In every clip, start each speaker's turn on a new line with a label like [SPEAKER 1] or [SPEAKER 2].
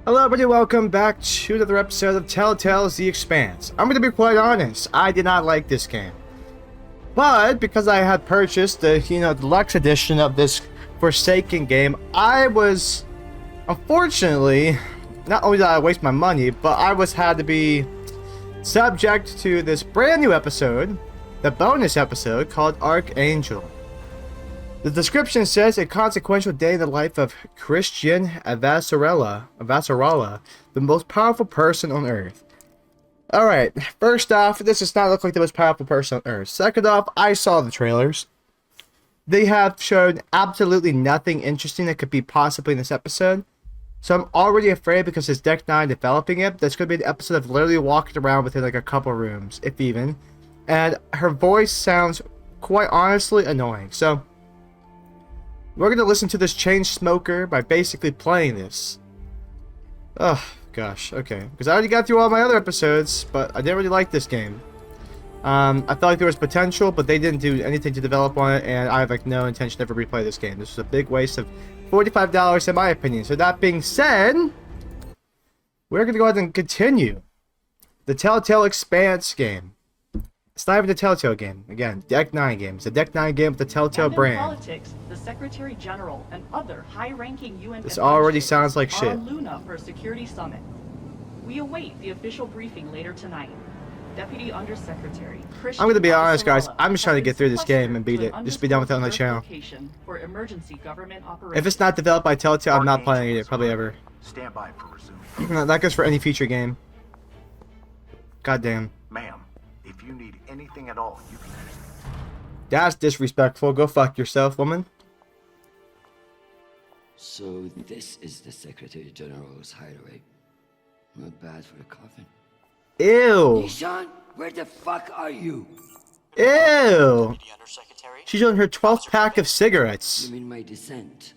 [SPEAKER 1] Hello everybody, welcome back to another episode of Telltale's The Expanse. I'm going to be quite honest, I did not like this game. But, because I had purchased the, deluxe edition of this Forsaken game, I was, unfortunately, not only did I waste my money, but I had to be subject to this brand new episode, the bonus episode called Archangel. The description says a consequential day in the life of Christian Avasarala, the most powerful person on Earth. Alright, first off, this does not look like the most powerful person on Earth. Second off, I saw the trailers. They have shown absolutely nothing interesting that could be possibly in this episode. So I'm already afraid because it's Deck 9 developing it. That's going to be an episode of literally walking around within like a couple rooms, if even. And her voice sounds quite honestly annoying. So we're going to listen to this chain smoker by basically playing this. Oh, gosh. Okay. Because I already got through all my other episodes, but I didn't really like this game. I felt like there was potential, but they didn't do anything to develop on it, and I have like no intention to ever replay this game. This was a big waste of $45 in my opinion. So that being said, we're going to go ahead and continue the Telltale Expanse game. It's not even the Telltale game. Again, Deck 9 game. It's a Deck 9 game with the Telltale brand.
[SPEAKER 2] Politics, the Secretary General and other high-ranking UN
[SPEAKER 1] This already sounds like shit.
[SPEAKER 2] on Luna for a security summit. We await the official briefing later tonight. Deputy Undersecretary Christian
[SPEAKER 1] I'm gonna be honest, guys.
[SPEAKER 2] Avasarala
[SPEAKER 1] I'm just trying to get through this
[SPEAKER 2] sequestered
[SPEAKER 1] game and beat
[SPEAKER 2] to
[SPEAKER 1] it.
[SPEAKER 2] an
[SPEAKER 1] Just be done with it on the channel.
[SPEAKER 2] location for emergency government
[SPEAKER 1] If it's not developed by Telltale, I'm not
[SPEAKER 3] Archangel
[SPEAKER 1] playing it
[SPEAKER 3] is
[SPEAKER 1] probably
[SPEAKER 3] on.
[SPEAKER 1] ever.
[SPEAKER 3] Stand by for resume.
[SPEAKER 1] That goes for any future game. Goddamn.
[SPEAKER 3] Ma'am, if you need anything at all, you can use it.
[SPEAKER 1] That's disrespectful. Go fuck yourself, woman.
[SPEAKER 4] So this is the Secretary General's hideaway. Not bad for a coffin.
[SPEAKER 1] Ew.
[SPEAKER 4] Nishan, where the fuck are you?
[SPEAKER 1] Ew.
[SPEAKER 5] Undersecretary.
[SPEAKER 1] She's on her 12th pack of cigarettes.
[SPEAKER 4] You mean my descent?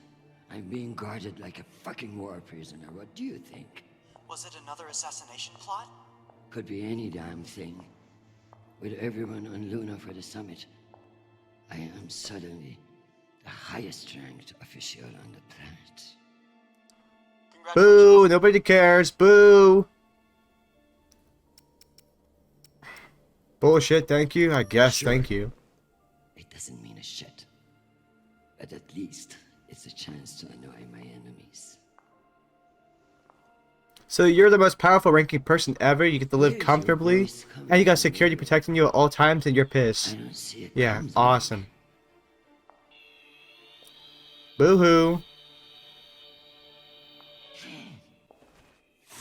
[SPEAKER 4] I'm being guarded like a fucking war prisoner. What do you think?
[SPEAKER 5] Was it another assassination plot?
[SPEAKER 4] Could be any damn thing. With everyone on Luna for the summit, I am suddenly the highest ranked official on the planet.
[SPEAKER 1] Boo. Nobody cares. Boo. Bullshit. Thank you. I guess.
[SPEAKER 4] Sure.
[SPEAKER 1] Thank you.
[SPEAKER 4] It doesn't mean a shit. But at least it's a chance to annoy my enemies.
[SPEAKER 1] So you're the most powerful ranking person ever. You get to live
[SPEAKER 4] Where's your
[SPEAKER 1] comfortably,
[SPEAKER 4] voice coming
[SPEAKER 1] and you got
[SPEAKER 4] from?
[SPEAKER 1] security protecting you at all times, and you're
[SPEAKER 4] I
[SPEAKER 1] pissed.
[SPEAKER 4] don't see it.
[SPEAKER 1] Yeah,
[SPEAKER 4] comes
[SPEAKER 1] awesome. Boo-hoo.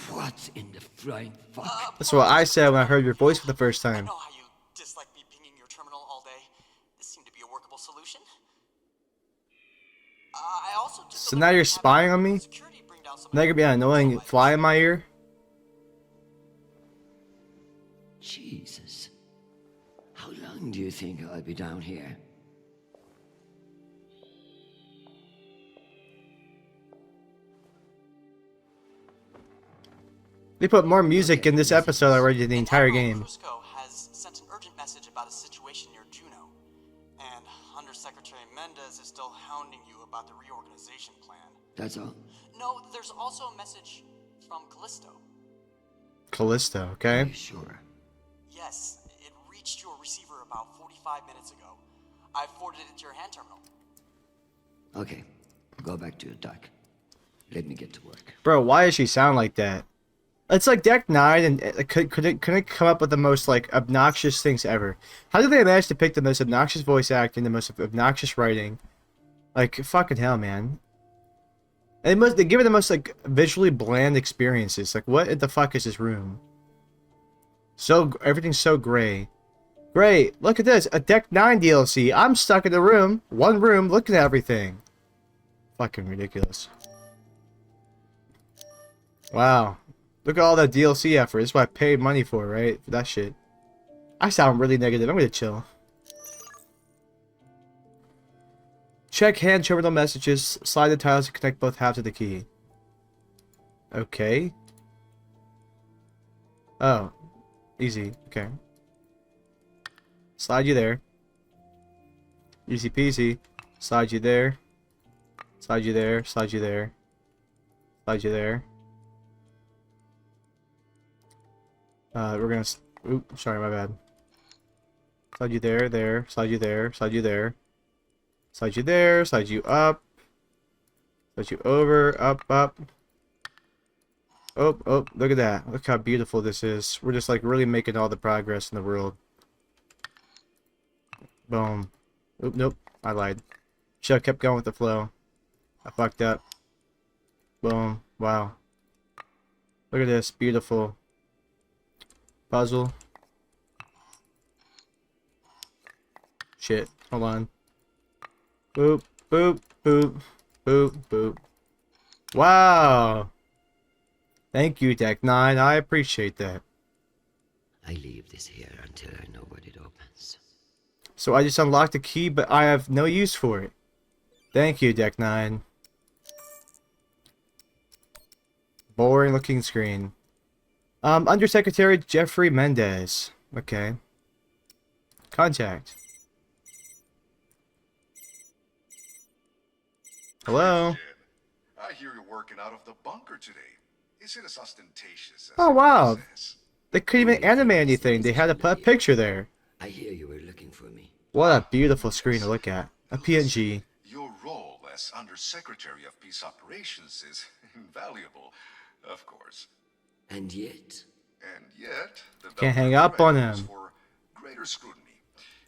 [SPEAKER 4] What in the flying fuck?
[SPEAKER 1] That's what I said when I heard your voice for the first
[SPEAKER 5] I
[SPEAKER 1] time.
[SPEAKER 5] know how you dislike me pinging your terminal all day. This seemed to be a workable solution. I also took
[SPEAKER 1] So
[SPEAKER 5] a
[SPEAKER 1] now
[SPEAKER 5] look
[SPEAKER 1] you're
[SPEAKER 5] at
[SPEAKER 1] spying on me?
[SPEAKER 5] security bring down some
[SPEAKER 1] Now you're gonna be an annoying fly in my ear?
[SPEAKER 4] Jesus. How long do you think I'll be down here?
[SPEAKER 1] They put more music in this episode already than the entire
[SPEAKER 5] Admiral
[SPEAKER 1] game.
[SPEAKER 5] Cusco has sent an urgent message about a situation near Juno, and Undersecretary Mendez is still hounding you about the reorganization plan.
[SPEAKER 4] That's all?
[SPEAKER 5] No, there's also a message from Callisto.
[SPEAKER 1] Callisto,
[SPEAKER 4] Are
[SPEAKER 1] okay?
[SPEAKER 4] you sure?
[SPEAKER 5] Yes, it reached your receiver about 45 minutes ago. I forwarded it to your hand terminal.
[SPEAKER 4] Okay. Go back to your dock. Let me get to work.
[SPEAKER 1] Bro, why does she sound like that? It's like Deck 9, and couldn't come up with the most, like, obnoxious things ever. How did they manage to pick the most obnoxious voice acting, the most obnoxious writing? Like, fucking hell, man. And they give it the most, like, visually bland experiences. Like, what the fuck is this room? Everything's so gray. Great, look at this, a Deck 9 DLC. I'm stuck in a room, one room, looking at everything. Fucking ridiculous. Wow. Look at all that DLC effort. This is what I paid money for, right? For that shit. I sound really negative. I'm gonna chill. Check hand terminal messages. Slide the tiles to connect both halves of the key. Okay. Oh. Easy. Okay. Slide you there. Easy peasy. Slide you there. Slide you there. Slide you there. Slide you there. We're gonna. Oop, sorry, my bad. Slide you there, there. Slide you there. Slide you there. Slide you there. Slide you up. Slide you over. Up, up. Oh, oh, look at that. Look how beautiful this is. We're just like really making all the progress in the world. Boom. Oop, nope. I lied. Should have kept going with the flow. I fucked up. Boom. Wow. Look at this. Beautiful. Puzzle. Shit. Hold on. Boop. Boop. Boop. Boop. Boop. Wow. Thank you, Deck 9. I appreciate that.
[SPEAKER 4] I leave this here until I know what it opens.
[SPEAKER 1] So I just unlocked the key, but I have no use for it. Thank you, Deck 9. Boring looking screen. Undersecretary Jeffrey Mendez. Okay. Contact. Hello?
[SPEAKER 3] I hear you're working out of the bunker today. Is it as ostentatious as
[SPEAKER 1] Oh, wow.
[SPEAKER 3] everyone says?
[SPEAKER 1] They couldn't even animate anything. They had to put a picture there.
[SPEAKER 4] I hear you were looking for me.
[SPEAKER 1] What a beautiful screen to look at. A PNG.
[SPEAKER 3] Your role as Undersecretary of Peace Operations is invaluable, of course.
[SPEAKER 4] And yet,
[SPEAKER 3] The
[SPEAKER 1] Can't hang
[SPEAKER 3] Belgrade
[SPEAKER 1] up on
[SPEAKER 3] recommends
[SPEAKER 1] him.
[SPEAKER 3] For greater scrutiny,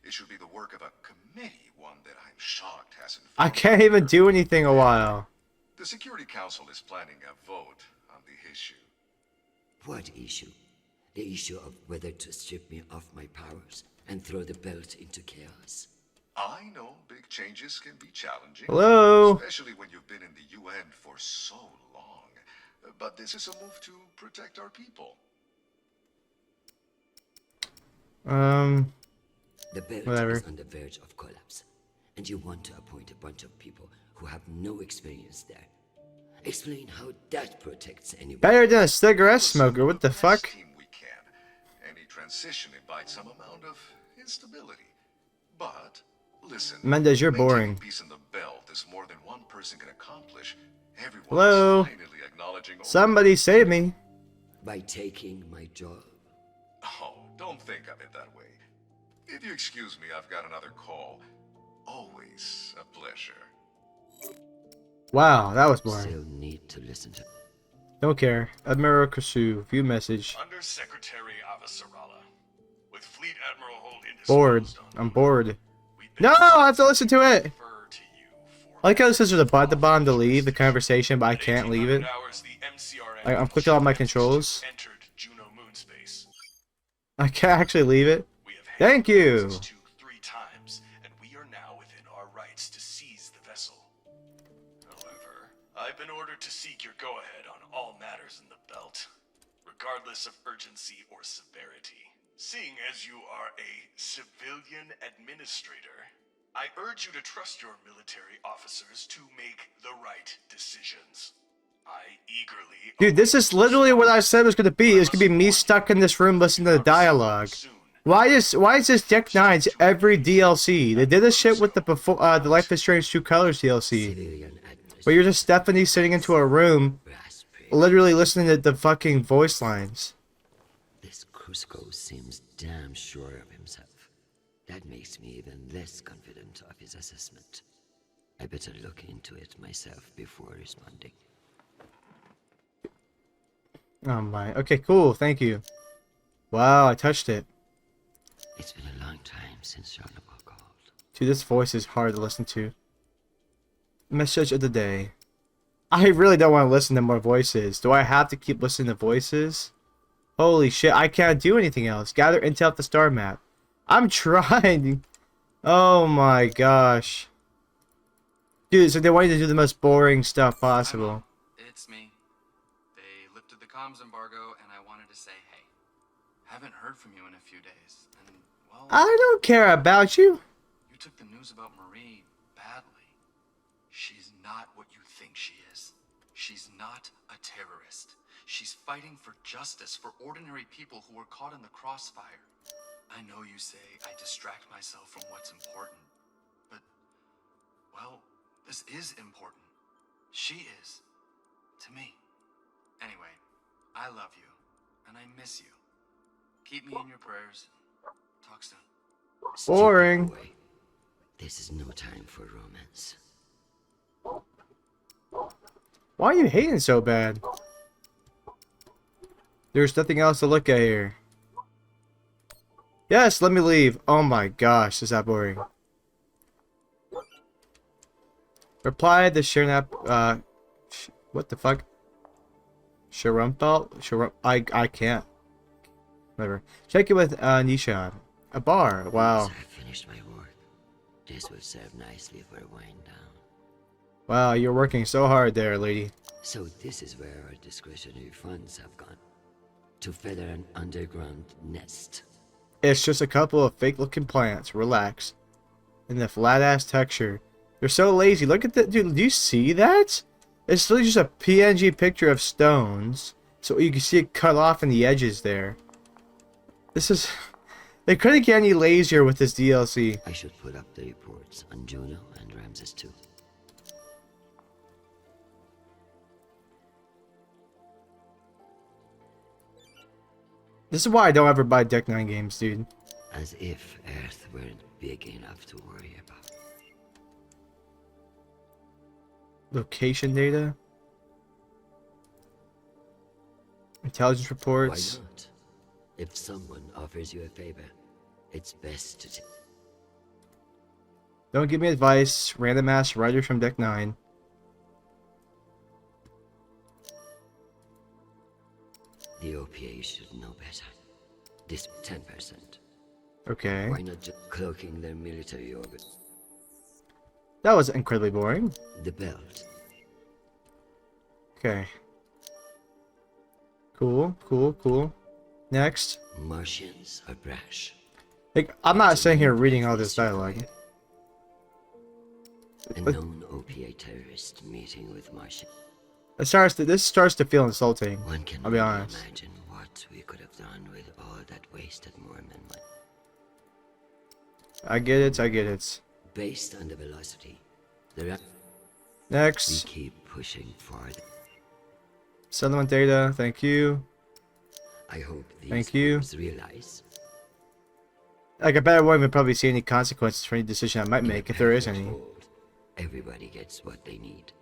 [SPEAKER 3] it should be the work of a committee, one that I'm shocked hasn't.
[SPEAKER 1] I can't even do anything a while.
[SPEAKER 3] The Security Council is planning a vote on the issue.
[SPEAKER 4] what issue? The issue of whether to strip me of my powers and throw the belt into chaos.
[SPEAKER 3] I know big changes can be challenging.
[SPEAKER 1] Hello?
[SPEAKER 3] Especially when you've been in the UN for so long. But this is a move to protect our people.
[SPEAKER 4] The belt
[SPEAKER 1] Whatever.
[SPEAKER 4] is on the verge of collapse, and you want to appoint a bunch of people who have no experience there. Explain how that protects anyone.
[SPEAKER 1] Better than a cigarette smoker. What the
[SPEAKER 3] Best
[SPEAKER 1] fuck?
[SPEAKER 3] team we can. Any transition invites some amount of instability. But listen,
[SPEAKER 1] Mendez, you're
[SPEAKER 3] maintaining
[SPEAKER 1] boring.
[SPEAKER 3] Peace in the belt is more than one person can accomplish. Everyone
[SPEAKER 1] Hello?
[SPEAKER 3] is finally acknowledging.
[SPEAKER 1] Somebody save me.
[SPEAKER 4] By taking my job.
[SPEAKER 3] Oh, don't think of it that way. If you excuse me, I've got another call. Always a pleasure.
[SPEAKER 1] Wow, that was boring.
[SPEAKER 4] Still need to listen to.
[SPEAKER 1] Don't care. Admiral Kasu, view message.
[SPEAKER 6] Undersecretary Avasarala, with Fleet Admiral Holt
[SPEAKER 1] Bored.
[SPEAKER 6] indisposed on
[SPEAKER 1] I'm
[SPEAKER 6] leave,
[SPEAKER 1] bored.
[SPEAKER 6] we've been
[SPEAKER 1] No, I have to listen to it.
[SPEAKER 6] refer to you for
[SPEAKER 1] I like how this is a button to bomb to leave the conversation, but I
[SPEAKER 6] At
[SPEAKER 1] can't leave it.
[SPEAKER 6] 1800 hours, the MCRN
[SPEAKER 1] I'm clicking on my
[SPEAKER 6] ship
[SPEAKER 1] controls.
[SPEAKER 6] entered Juno moon space.
[SPEAKER 1] I can't actually leave it.
[SPEAKER 6] We have
[SPEAKER 1] Thank
[SPEAKER 6] handled
[SPEAKER 1] you.
[SPEAKER 6] cruises 2-3 times, and we are now within our rights to seize the vessel. However, I've been ordered to seek your go-ahead on all matters in the belt, regardless of urgency or severity. Seeing as you are a civilian administrator, I urge you to trust your military officers to make the right decisions. I eagerly
[SPEAKER 1] Dude, this is literally what I said it was gonna be. It's gonna be me stuck in this room listening to the dialogue. Why is this Deck 9's every DLC? They did this shit with the the Life is Strange 2 Colors DLC.
[SPEAKER 4] Civilian
[SPEAKER 1] Where you're just Stephanie sitting into a room,
[SPEAKER 4] raspberry.
[SPEAKER 1] literally listening to the fucking voice lines.
[SPEAKER 4] This Cusco seems damn sure of himself. That makes me even less confident of his assessment. I better look into it myself before responding.
[SPEAKER 1] Oh my. Okay, cool. Thank you. Wow, I touched it.
[SPEAKER 4] It's been a long time since Jean-Paul called.
[SPEAKER 1] Dude, this voice is hard to listen to. Message of the day. I really don't want to listen to more voices. Do I have to keep listening to voices? Holy shit, I can't do anything else. Gather intel off the star map. I'm trying. Oh my gosh. Dude, so they want you to do the most boring stuff possible.
[SPEAKER 7] It's me. They lifted the comms embargo, and I wanted to say hey. Haven't heard from you in a few days, and, well,
[SPEAKER 1] I don't care about you.
[SPEAKER 7] you took the news about Marie badly. She's not what you think she is. She's not a terrorist. She's fighting for justice for ordinary people who were caught in the crossfire. I know you say I distract myself from what's important, but, well, this is important. She is. To me. Anyway, I love you, and I miss you. Keep me in your prayers. Talk soon.
[SPEAKER 1] Boring.
[SPEAKER 4] Stupid boy. This is no time for romance.
[SPEAKER 1] Why are you hating so bad? There's nothing else to look at here. Yes, let me leave. Oh my gosh, is that boring. Reply to Shernap, what the fuck? Sharumpal? I can't. Whatever. Check it with, Nishan. A bar, wow.
[SPEAKER 4] Once I've finished my work, this will serve nicely for a wind down.
[SPEAKER 1] Wow, you're working so hard there, lady.
[SPEAKER 4] So this is where our discretionary funds have gone. To feather an underground nest.
[SPEAKER 1] It's just a couple of fake-looking plants. Relax. And the flat-ass texture. They're so lazy. Look at that, dude. Do you see that? It's literally just a PNG picture of stones. So you can see it cut off in the edges there. This is... They couldn't get any lazier with this DLC.
[SPEAKER 4] I should put up the reports on Juno and Ramses too.
[SPEAKER 1] This is why I don't ever buy Deck 9 games, dude.
[SPEAKER 4] As if Earth weren't big enough to worry about.
[SPEAKER 1] Location data. Intelligence
[SPEAKER 4] Why
[SPEAKER 1] reports.
[SPEAKER 4] not? If someone offers you a favor, it's best to take.
[SPEAKER 1] Don't give me advice. Random ass writer from Deck 9.
[SPEAKER 4] The OPA should know better. This 10%.
[SPEAKER 1] Okay.
[SPEAKER 4] Why not just cloaking their military orbit?
[SPEAKER 1] That was incredibly boring.
[SPEAKER 4] The belt.
[SPEAKER 1] Okay. Cool, cool, cool. Next.
[SPEAKER 4] Martians are brash.
[SPEAKER 1] Like, I'm not sitting here reading all this dialogue.
[SPEAKER 4] A known OPA terrorist meeting with Martians.
[SPEAKER 1] This starts to feel insulting.
[SPEAKER 4] One can
[SPEAKER 1] I'll be
[SPEAKER 4] only
[SPEAKER 1] honest.
[SPEAKER 4] imagine what we could have done with all that wasted Mormon money.
[SPEAKER 1] I get it, I get it.
[SPEAKER 4] Based on the velocity, we
[SPEAKER 1] Next.
[SPEAKER 4] keep pushing farther.
[SPEAKER 1] Settlement data, thank you.
[SPEAKER 4] I hope these
[SPEAKER 1] Thank you.
[SPEAKER 4] firms realize
[SPEAKER 1] Like, I bet I won't even probably see any consequences for any decision I might make, if there is any.
[SPEAKER 4] Hold, everybody gets what they need.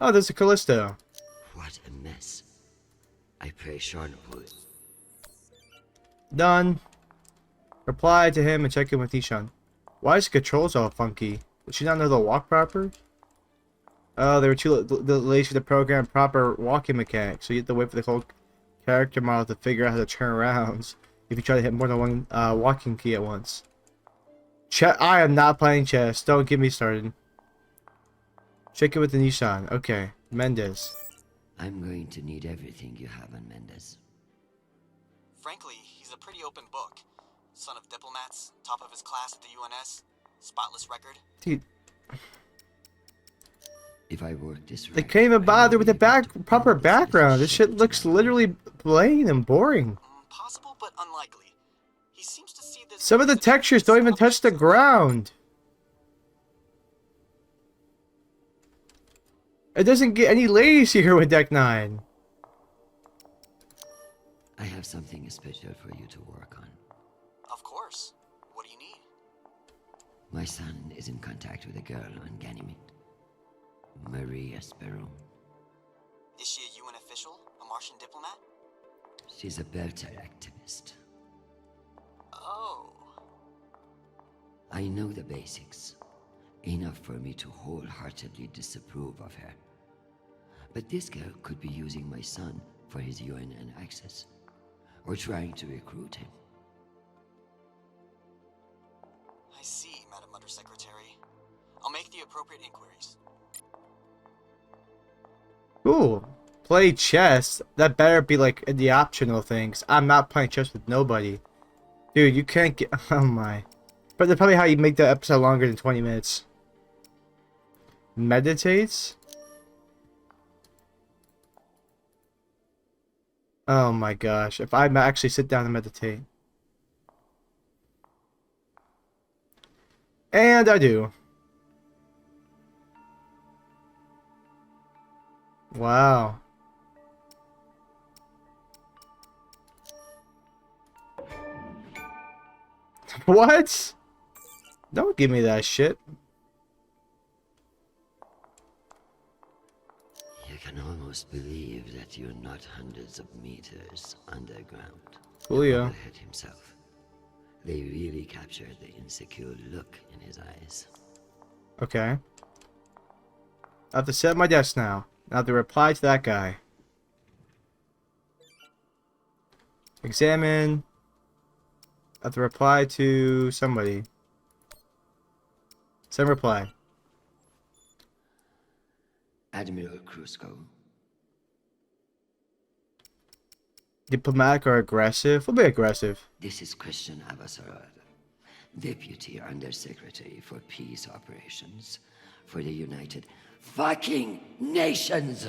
[SPEAKER 1] Oh, there's a Callisto.
[SPEAKER 4] What a mess. I pray Sharnapul.
[SPEAKER 1] Done. Reply to him and check in with Nishan. Why is the controls all funky? Did she not know to walk proper? Oh, they were too lazy to program proper walking mechanics, so you have to wait for the whole character model to figure out how to turn around if you try to hit more than one walking key at once. I am not playing chess. Don't get me started. Check it with the Nissan. Okay. Mendez.
[SPEAKER 4] I'm going to need everything you have on Mendez.
[SPEAKER 5] Frankly, he's a pretty open book. Son of diplomats, top of his class at the UNS, spotless record.
[SPEAKER 1] Dude,
[SPEAKER 4] If I work this right,
[SPEAKER 1] they can't even
[SPEAKER 4] I
[SPEAKER 1] bother
[SPEAKER 4] will
[SPEAKER 1] with the
[SPEAKER 4] be able to
[SPEAKER 1] proper
[SPEAKER 4] build
[SPEAKER 1] background. This
[SPEAKER 4] ship
[SPEAKER 1] shit
[SPEAKER 4] to
[SPEAKER 1] looks
[SPEAKER 4] my
[SPEAKER 1] literally plain and boring.
[SPEAKER 5] Possible, but unlikely. He seems to see this.
[SPEAKER 1] Some of the
[SPEAKER 5] as a
[SPEAKER 1] textures don't even touch the
[SPEAKER 5] object of-
[SPEAKER 1] ground. It doesn't get any lazier with Deck 9.
[SPEAKER 4] I have something special for you to work on.
[SPEAKER 5] Of course. What do you need?
[SPEAKER 4] My son is in contact with a girl on Ganymede. Marie Esperon.
[SPEAKER 5] Is she a UN official? A Martian diplomat?
[SPEAKER 4] She's a Belter activist.
[SPEAKER 5] Oh.
[SPEAKER 4] I know the basics. Enough for me to wholeheartedly disapprove of her. But this girl could be using my son for his UNN access. Or trying to recruit him.
[SPEAKER 5] I see, Madam Undersecretary. I'll make the appropriate inquiries.
[SPEAKER 1] Ooh. Play chess. That better be like in the optional things. I'm not playing chess with nobody. Dude, you can't get... Oh my. But that's probably how you make the episode longer than 20 minutes. Meditates? Oh my gosh. If I actually sit down and meditate. And I do. Wow. What? Don't give me that shit.
[SPEAKER 4] You can almost believe that you're not hundreds of meters underground.
[SPEAKER 1] Julio.
[SPEAKER 4] The bobblehead himself. They really captured the insecure look in his eyes.
[SPEAKER 1] Okay. I have to set my desk now. I have to reply to that guy. Examine. I have to reply to somebody. Send reply.
[SPEAKER 4] Admiral Crusoe.
[SPEAKER 1] Diplomatic or aggressive? We'll be aggressive.
[SPEAKER 4] This is Christian Abbasarad, Deputy Undersecretary for Peace Operations for the United fucking Nations.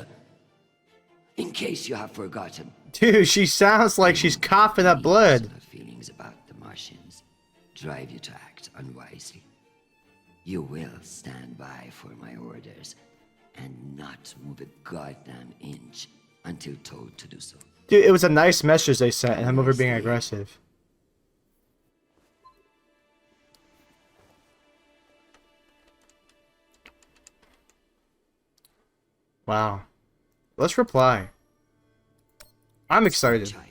[SPEAKER 4] In case you have forgotten.
[SPEAKER 1] Dude, she sounds like she's coughing up blood.
[SPEAKER 4] Feelings about the Martians drive you to act unwisely. You will stand by for my orders and not move a goddamn inch until told to do so.
[SPEAKER 1] Dude, it was a nice message they sent, and I'm over being aggressive. Wow. Let's reply. I'm excited.
[SPEAKER 4] Child,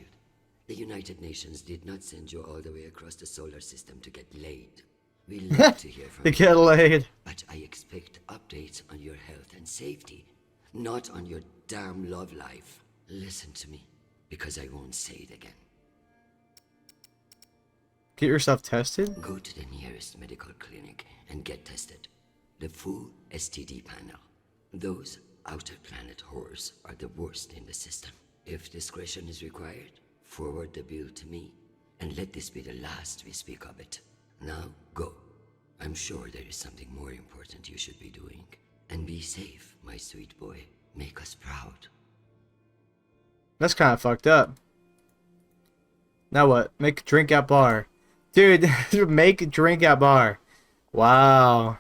[SPEAKER 4] the United Nations did not send you all the way across the solar system to get laid. We love to hear from
[SPEAKER 1] To
[SPEAKER 4] you,
[SPEAKER 1] get laid.
[SPEAKER 4] but I expect updates on your health and safety, not on your damn love life. Listen to me, because I won't say it again.
[SPEAKER 1] Get yourself tested?
[SPEAKER 4] Go to the nearest medical clinic and get tested. The full STD panel. Those outer planet whores are the worst in the system. If discretion is required, forward the bill to me, and let this be the last we speak of it. Now, go. I'm sure there is something more important you should be doing. And be safe, my sweet boy. Make us proud.
[SPEAKER 1] That's kind of fucked up. Now what? Make drink at bar. Dude, make drink at bar. Wow.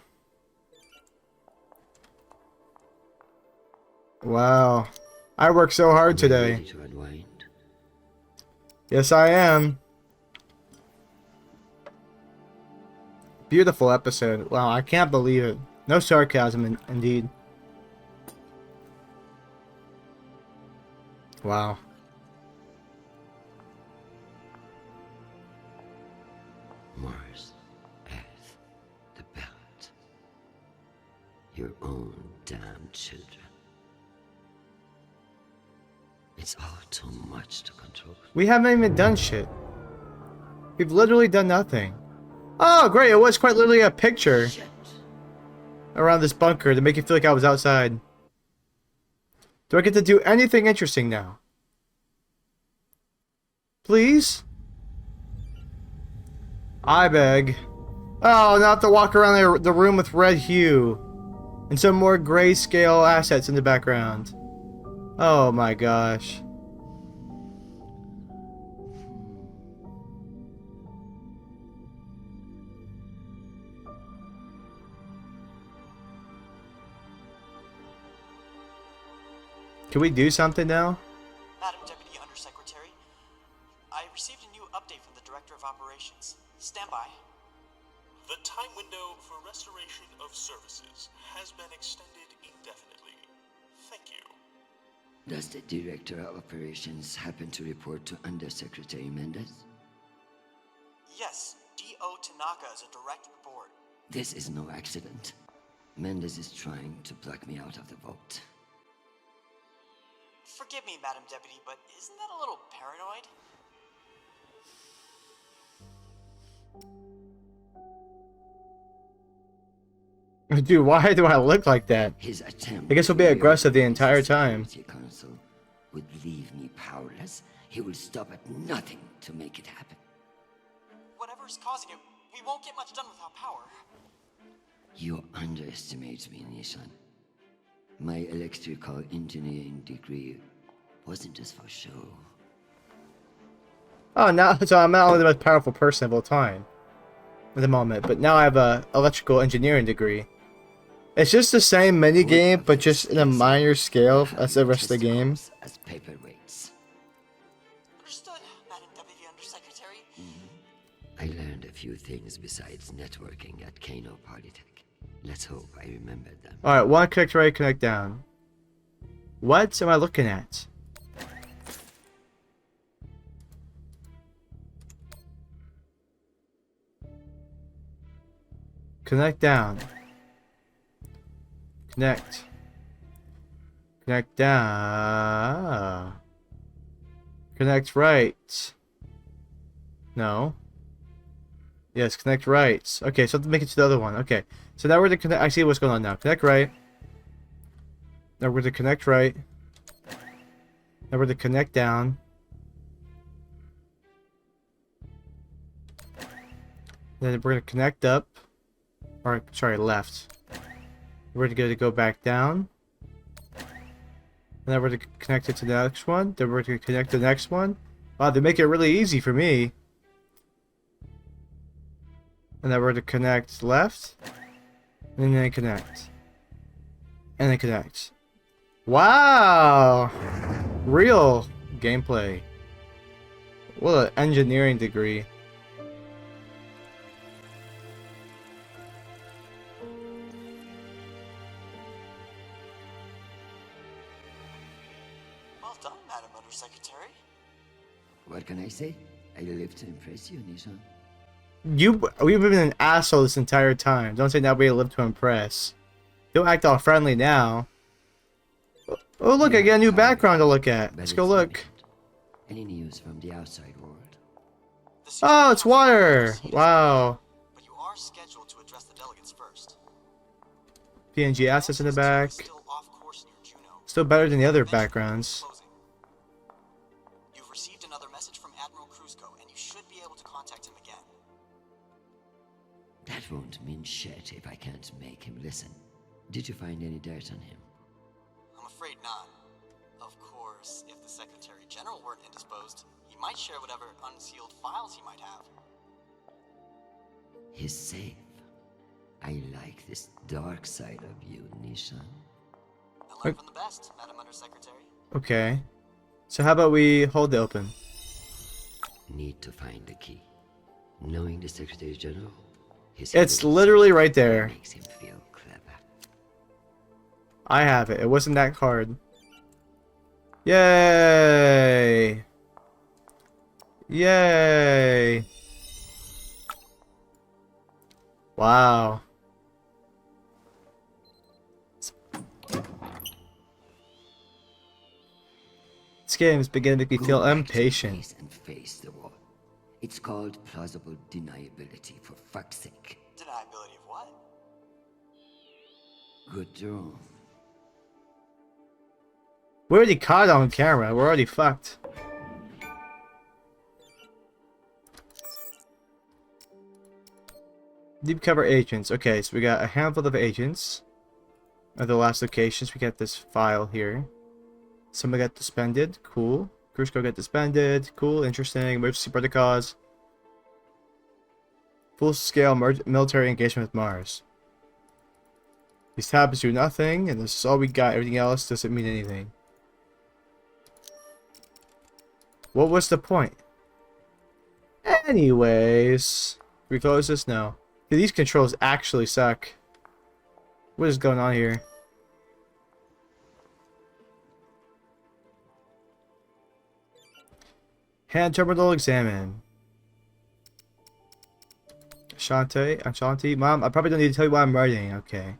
[SPEAKER 1] Wow. I worked so hard today.
[SPEAKER 4] Ready to unwind?
[SPEAKER 1] Yes, I am. Beautiful episode. Wow, I can't believe it. No sarcasm, indeed. Wow.
[SPEAKER 4] Mars, Earth, the belt. Your own damn children. It's all too much to control.
[SPEAKER 1] We haven't even done shit. We've literally done nothing. Oh, great. It was quite literally a picture
[SPEAKER 4] Shit.
[SPEAKER 1] around this bunker to make it feel like I was outside. Do I get to do anything interesting now? Please? I beg. Oh, now I have to walk around the room with red hue. And some more grayscale assets in the background. Oh my gosh. Can we do something now?
[SPEAKER 5] Madam Deputy Undersecretary, I received a new update from the Director of Operations. Stand by.
[SPEAKER 8] The time window for restoration of services has been extended indefinitely. Thank you.
[SPEAKER 4] Does the Director of Operations happen to report to Undersecretary Mendez?
[SPEAKER 5] Yes, D.O. Tanaka is a direct report.
[SPEAKER 4] This is no accident. Mendez is trying to pluck me out of the vault.
[SPEAKER 5] Forgive me, Madam Deputy, but isn't that a little paranoid?
[SPEAKER 1] Dude, why do I look like that?
[SPEAKER 4] His attempt
[SPEAKER 1] I guess he'll be
[SPEAKER 4] to
[SPEAKER 1] aggressive the
[SPEAKER 4] reorganize
[SPEAKER 1] entire
[SPEAKER 4] the
[SPEAKER 1] time.
[SPEAKER 4] Security Council would leave me powerless. He will stop at nothing to make it happen.
[SPEAKER 5] Whatever's causing it, we won't get much done without power.
[SPEAKER 4] You underestimate me, Nishan. My electrical engineering degree wasn't just for show.
[SPEAKER 1] Oh, now so I'm not only the most powerful person of all time at the moment, but now I have a electrical engineering degree. It's just the same mini game, but just in a minor scale as the rest of the game.
[SPEAKER 4] As paperweights.
[SPEAKER 5] Understood, Madam Deputy Undersecretary.
[SPEAKER 4] I learned a few things besides networking at Kano Polytech. Let's hope I remembered them.
[SPEAKER 1] Alright, one connect right, connect down. What am I looking at? Connect down. Connect. Connect down. Connect right. No. Yes, connect right. Okay, so make it to the other one. Okay. So now we're to connect. I see what's going on now. Connect right. Now we're to connect right. Now we're to connect down. Then we're going to connect up. Or, sorry, left. We're going to go back down. And then we're going to connect it to the next one. Then we're going to connect to the next one. Wow, they make it really easy for me. And then we're going to connect left. And then connect. And then connect. Wow! Real gameplay. What an engineering degree.
[SPEAKER 5] Well done, Madam Undersecretary.
[SPEAKER 4] What can I say? I live to impress you, Nishan.
[SPEAKER 1] We've been an asshole this entire time. Don't say now we live to impress. Don't act all friendly now. Oh look, I get a new background to look at. Let's go look.
[SPEAKER 4] Any news from the outside world?
[SPEAKER 1] Oh, it's water! Wow.
[SPEAKER 5] But you are scheduled to address the delegates first.
[SPEAKER 1] PNG assets in the back.
[SPEAKER 5] Still off course near Juno.
[SPEAKER 1] Still better than the other backgrounds.
[SPEAKER 5] You've received another message from Admiral Kruzko, and you should be able to contact him again.
[SPEAKER 4] That won't mean shit if I can't make him listen. Did you find any dirt on him?
[SPEAKER 5] I'm afraid not. Of course, if the Secretary General weren't indisposed, he might share whatever unsealed files he might have.
[SPEAKER 4] He's safe. I like this dark side of you, Nishan.
[SPEAKER 5] I learned from the best, Madam Undersecretary.
[SPEAKER 1] Okay. So how about we hold it open?
[SPEAKER 4] Need to find the key. Knowing the Secretary General,
[SPEAKER 1] It's literally right there.
[SPEAKER 4] Makes him feel clever.
[SPEAKER 1] I have it. It wasn't that hard. Yay! Yay! Wow. This game is beginning to make me feel impatient.
[SPEAKER 4] And face the wall. It's called plausible deniability, for fuck's sake.
[SPEAKER 5] Deniability of what?
[SPEAKER 4] Good draw.
[SPEAKER 1] We already caught it on camera. We're already fucked. Deep cover agents. Okay, so we got a handful of agents. At the last locations, we got this file here. Somebody got disbanded. Cool. Kruzko got disbanded. Cool. Interesting. Emergency protocols. Full-scale military engagement with Mars. These tabs do nothing, and this is all we got. Everything else doesn't mean anything. What was the point? Anyways. Can we close this? No. Dude, these controls actually suck. What is going on here? Hand terminal examine. Ashanti. Mom, I probably don't need to tell you why I'm writing. Okay.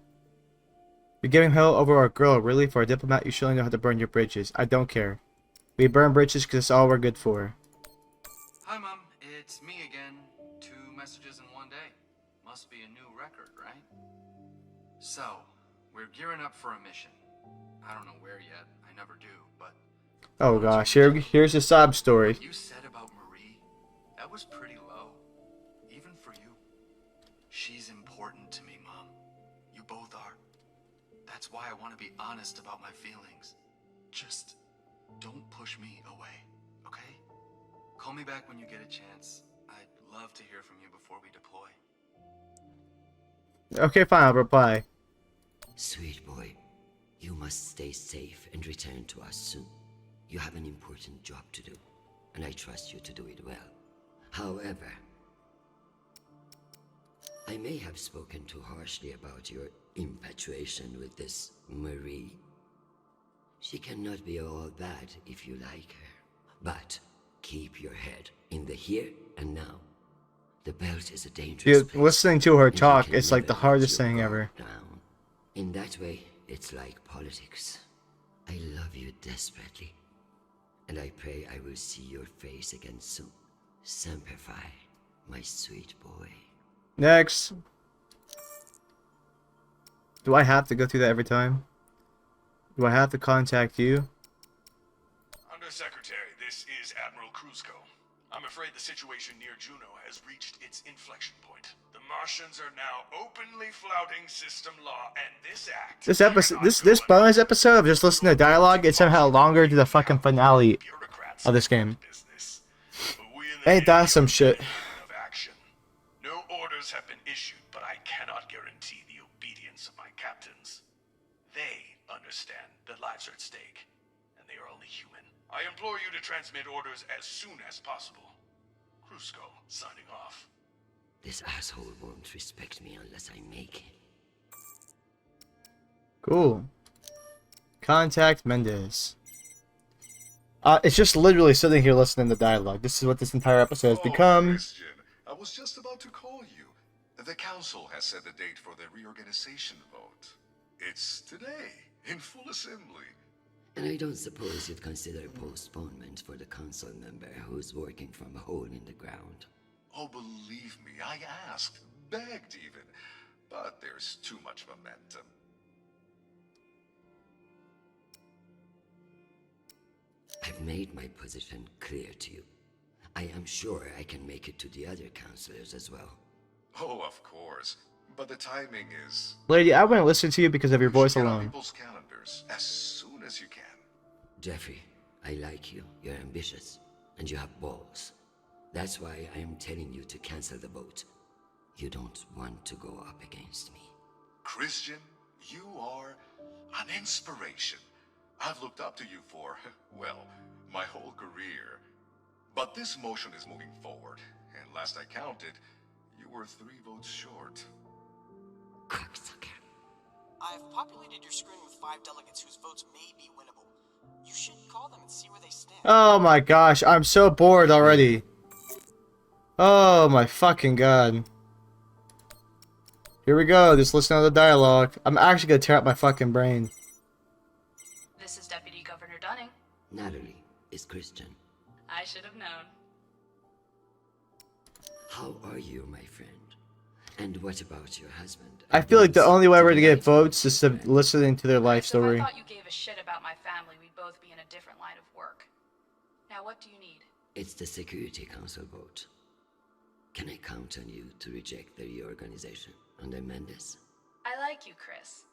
[SPEAKER 1] You're giving hell over our girl, really? For a diplomat, you surely know how to burn your bridges. I don't care. We burn bridges because it's all we're good for.
[SPEAKER 7] Hi, Mom. It's me again. 2 messages in one day. Must be a new record, right? So, we're gearing up for a mission. I don't know where yet. I never do, but...
[SPEAKER 1] Oh gosh, here's a sob story.
[SPEAKER 7] What you said about Marie, that was pretty low. Even for you. She's important to me, Mom. You both are. That's why I want to be honest about my feelings. Just don't push me away, okay? Call me back when you get a chance. I'd love to hear from you before we deploy.
[SPEAKER 1] Okay, fine, I'll reply.
[SPEAKER 4] Sweet boy, you must stay safe and return to us soon. You have an important job to do, and I trust you to do it well. However, I may have spoken too harshly about your infatuation with this Marie. She cannot be all bad if you like her. But keep your head in the here and now. The belt is a dangerous
[SPEAKER 1] Dude,
[SPEAKER 4] place,
[SPEAKER 1] listening to her
[SPEAKER 4] and you
[SPEAKER 1] talk,
[SPEAKER 4] can
[SPEAKER 1] it's like the
[SPEAKER 4] never let
[SPEAKER 1] hardest
[SPEAKER 4] your
[SPEAKER 1] thing
[SPEAKER 4] guard
[SPEAKER 1] ever.
[SPEAKER 4] down. In that way, it's like politics. I love you desperately, and I pray I will see your face again soon. Semper Fi, my sweet boy.
[SPEAKER 1] Next. Do I have to go through that every time? Do I have to contact you?
[SPEAKER 6] Undersecretary, this is Admiral Kruzko. I'm afraid the situation near Juno has reached its inflection point. The Martians are now openly flouting system law, and this act...
[SPEAKER 1] This episode, this bonus episode of just listening to dialogue, it's somehow longer to the fucking finale of this game. Ain't that some shit?
[SPEAKER 6] Of action. No orders have been issued, but I cannot guarantee the obedience of my captains. They understand that lives are at stake, and they are only human. I implore you to transmit orders as soon as possible. Kruzko, signing off.
[SPEAKER 4] This asshole won't respect me unless I make him.
[SPEAKER 1] Cool. Contact Mendez. It's just literally sitting here listening to dialogue. This is what this entire episode has become.
[SPEAKER 3] Christian, I was just about to call you. The council has set the date for the reorganization vote. It's today, in full assembly.
[SPEAKER 4] And I don't suppose you'd consider postponement for the council member who's working from a hole in the ground.
[SPEAKER 3] Oh, believe me, I asked, begged even. But there's too much momentum.
[SPEAKER 4] I've made my position clear to you. I am sure I can make it to the other councilors as well.
[SPEAKER 3] Oh, of course. But the timing is...
[SPEAKER 1] Lady, I wouldn't listen to you because of your voice
[SPEAKER 3] Get on
[SPEAKER 1] alone.
[SPEAKER 3] people's calendars as soon as you can.
[SPEAKER 4] Jeffrey, I like you. You're ambitious. And you have balls. That's why I am telling you to cancel the vote. You don't want to go up against me.
[SPEAKER 3] Christian, you are an inspiration. I've looked up to you for, well, my whole career. But this motion is moving forward, and last I counted, you were 3 votes short.
[SPEAKER 4] Cocksucker.
[SPEAKER 5] I've populated your screen with 5 delegates whose votes may be winnable. You should call them and see where they stand.
[SPEAKER 1] Oh my gosh, I'm so bored already. Oh my fucking god. Here we go, just listen to the dialogue. I'm actually gonna tear up my fucking brain.
[SPEAKER 9] This is Deputy Governor Dunning.
[SPEAKER 4] Natalie is Christian.
[SPEAKER 9] I should have known.
[SPEAKER 4] How are you, my friend? And what about your husband?
[SPEAKER 1] I feel like the only way we're gonna get votes is to listening to their life
[SPEAKER 9] So
[SPEAKER 1] story.
[SPEAKER 9] if I thought you gave a shit about my family, we'd both be in a different line of work. Now what do you need?
[SPEAKER 4] It's the Security Council vote. Can I count on you to reject the reorganization under Mendez?
[SPEAKER 9] I like you, Chris.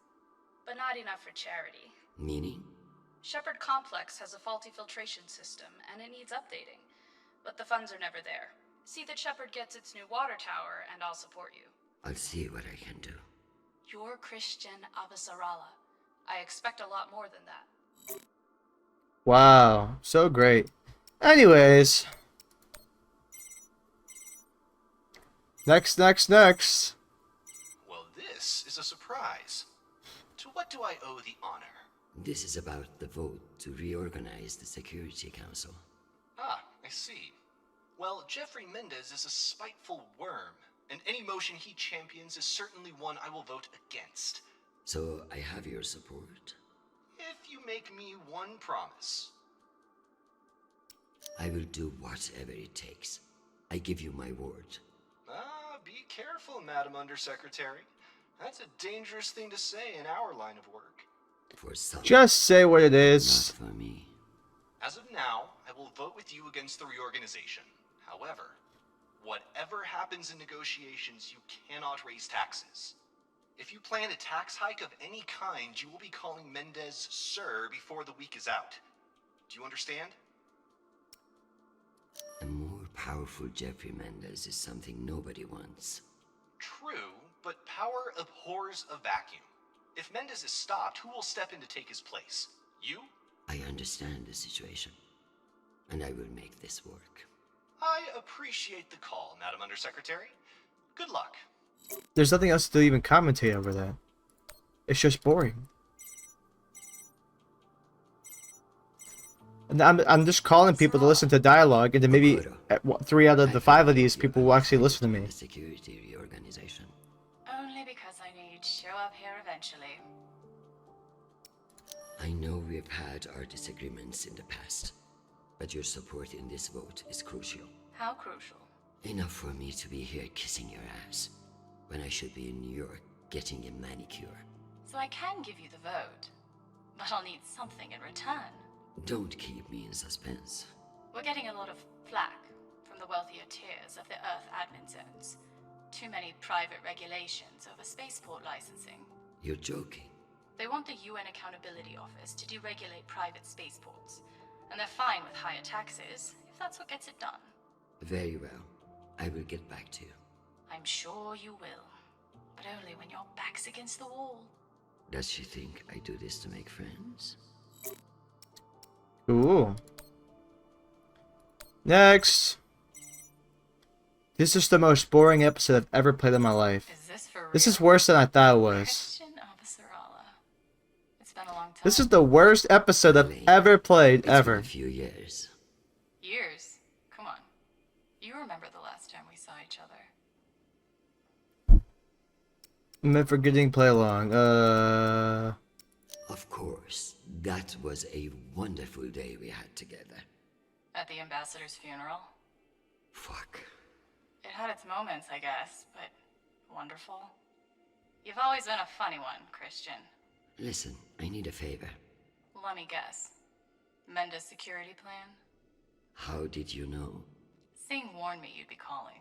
[SPEAKER 9] But not enough for charity.
[SPEAKER 4] Meaning?
[SPEAKER 9] Shepard Complex has a faulty filtration system, and it needs updating. But the funds are never there. See that Shepard gets its new water tower, and I'll support you.
[SPEAKER 4] I'll see what I can do.
[SPEAKER 9] You're Christian Avasarala. I expect a lot more than that.
[SPEAKER 1] Wow, so great. Anyways. Next.
[SPEAKER 7] Well, this is a surprise. To what do I owe the honor?
[SPEAKER 4] This is about the vote to reorganize the Security Council.
[SPEAKER 7] Ah, I see. Well, Jeffrey Mendez is a spiteful worm, and any motion he champions is certainly one I will vote against.
[SPEAKER 4] So I have your support.
[SPEAKER 7] If you make me one promise.
[SPEAKER 4] I will do whatever it takes. I give you my word.
[SPEAKER 7] Ah, be careful, Madam Undersecretary. That's a dangerous thing to say in our line of work.
[SPEAKER 4] For some,
[SPEAKER 1] Just say what it is.
[SPEAKER 4] not for me.
[SPEAKER 7] As of now, I will vote with you against the reorganization. However, whatever happens in negotiations, you cannot raise taxes. If you plan a tax hike of any kind, you will be calling Mendez Sir before the week is out. Do you understand?
[SPEAKER 4] A more powerful Jeffrey Mendez is something nobody wants.
[SPEAKER 7] True, but power abhors a vacuum. If Mendez is stopped, who will step in to take his place? You?
[SPEAKER 4] I understand the situation, and I will make this work.
[SPEAKER 7] I appreciate the call, Madam Undersecretary. Good luck.
[SPEAKER 1] There's nothing else to even commentate over that. It's just boring. And I'm just calling people to listen to dialogue, and then maybe 3 out of the 5 of these people will actually listen to me.
[SPEAKER 4] The security reorganization.
[SPEAKER 9] Only because I knew you'd show up here eventually.
[SPEAKER 4] I know we've had our disagreements in the past, but your support in this vote is crucial.
[SPEAKER 9] How crucial?
[SPEAKER 4] Enough for me to be here kissing your ass, when I should be in New York getting a manicure.
[SPEAKER 9] So I can give you the vote, but I'll need something in return.
[SPEAKER 4] Don't keep me in suspense.
[SPEAKER 9] We're getting a lot of flack from the wealthier tiers of the Earth admin zones. Too many private regulations over spaceport licensing.
[SPEAKER 4] You're joking.
[SPEAKER 9] They want the UN Accountability Office to deregulate private spaceports, and they're fine with higher taxes if that's what gets it done.
[SPEAKER 4] Very well. I will get back to you.
[SPEAKER 9] I'm sure you will, but only when your back's against the wall.
[SPEAKER 4] Does she think I do this to make friends?
[SPEAKER 1] Cool. Next. This is the most boring episode I've ever played in my life.
[SPEAKER 9] Is this for real?
[SPEAKER 1] This is worse than I thought it was.
[SPEAKER 9] Christian Avasarala. It's been a long time.
[SPEAKER 1] This is the worst episode I've ever played,
[SPEAKER 4] It's
[SPEAKER 1] ever.
[SPEAKER 4] been a few years.
[SPEAKER 9] Years? Come on. You remember the last time we saw each other.
[SPEAKER 1] I'm forgetting play along.
[SPEAKER 4] Of course. That was a wonderful day we had together.
[SPEAKER 9] At the ambassador's funeral.
[SPEAKER 4] Fuck.
[SPEAKER 9] It had its moments, I guess, but wonderful. You've always been a funny one, Christian.
[SPEAKER 4] Listen, I need a favor.
[SPEAKER 9] Let me guess. Menda's security plan?
[SPEAKER 4] How did you know?
[SPEAKER 9] Singh warned me you'd be calling.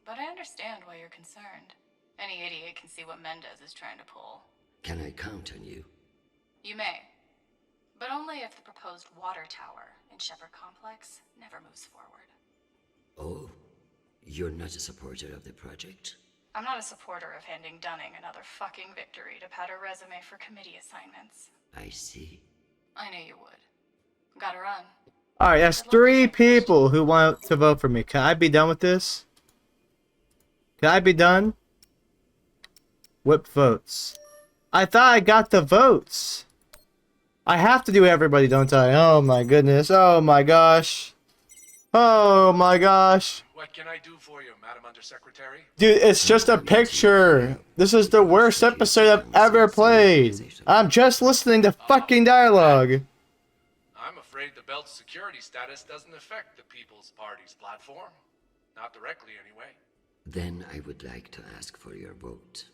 [SPEAKER 9] But I understand why you're concerned. Any idiot can see what Mendez is trying to pull.
[SPEAKER 4] Can I count on you?
[SPEAKER 9] You may. But only if the proposed water tower in Shepherd Complex never moves forward.
[SPEAKER 4] Oh, you're not a supporter of the project?
[SPEAKER 9] I'm not a supporter of handing Dunning another fucking victory to pad her resume for committee assignments.
[SPEAKER 4] I see.
[SPEAKER 9] I knew you would. Gotta run.
[SPEAKER 1] Alright, that's 3 people who want to vote for me. Can I be done with this? Can I be done? Whip votes. I thought I got the votes. I have to do everybody, don't I? Oh my goodness. Oh my gosh. Oh my gosh.
[SPEAKER 6] What can I do for you, Madam Undersecretary?
[SPEAKER 1] Dude, it's just a picture. This is the worst episode I've ever played. I'm just listening to fucking dialogue.
[SPEAKER 6] I'm afraid the belt's security status doesn't affect the People's Party's platform. Not directly, anyway.
[SPEAKER 4] Then I would like to ask for your vote.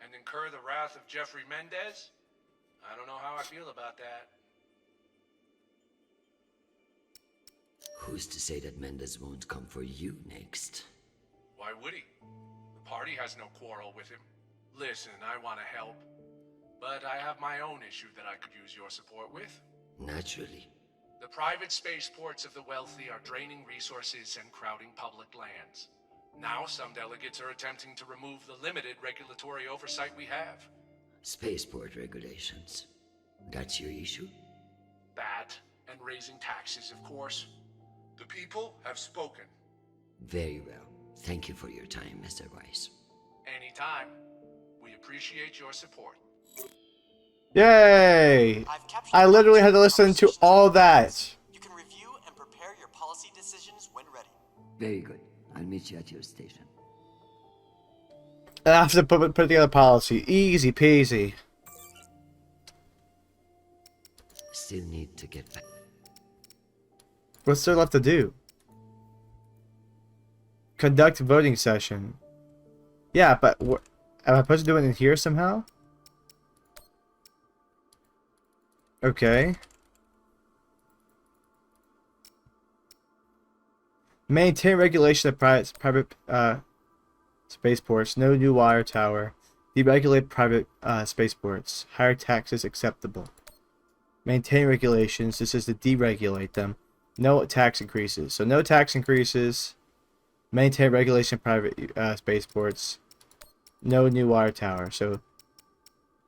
[SPEAKER 6] And incur the wrath of Jeffrey Mendez? I don't know how I feel about that.
[SPEAKER 4] Who's to say that Mendez won't come for you next?
[SPEAKER 6] Why would he? The party has no quarrel with him. Listen, I want to help. But I have my own issue that I could use your support with.
[SPEAKER 4] Naturally.
[SPEAKER 6] The private spaceports of the wealthy are draining resources and crowding public lands. Now some delegates are attempting to remove the limited regulatory oversight we have.
[SPEAKER 4] Spaceport regulations. That's your issue?
[SPEAKER 6] That, and raising taxes, of course. The people have spoken.
[SPEAKER 4] Very well. Thank you for your time, Mr. Weiss.
[SPEAKER 6] Anytime. We appreciate your support.
[SPEAKER 1] Yay! I literally had to listen to all that.
[SPEAKER 5] You can review and prepare your policy decisions when ready.
[SPEAKER 4] Very good. I'll meet you at your station.
[SPEAKER 1] I have to put together policy. Easy peasy.
[SPEAKER 4] Still need to get back.
[SPEAKER 1] What's there left to do? Conduct voting session. Yeah, but am I supposed to do it in here somehow? Okay. Maintain regulation of private spaceports. No new wire tower. Deregulate private spaceports. Higher taxes acceptable. Maintain regulations. This is to deregulate them. No tax increases. So no tax increases. Maintain regulation of private spaceports. No new wire tower. So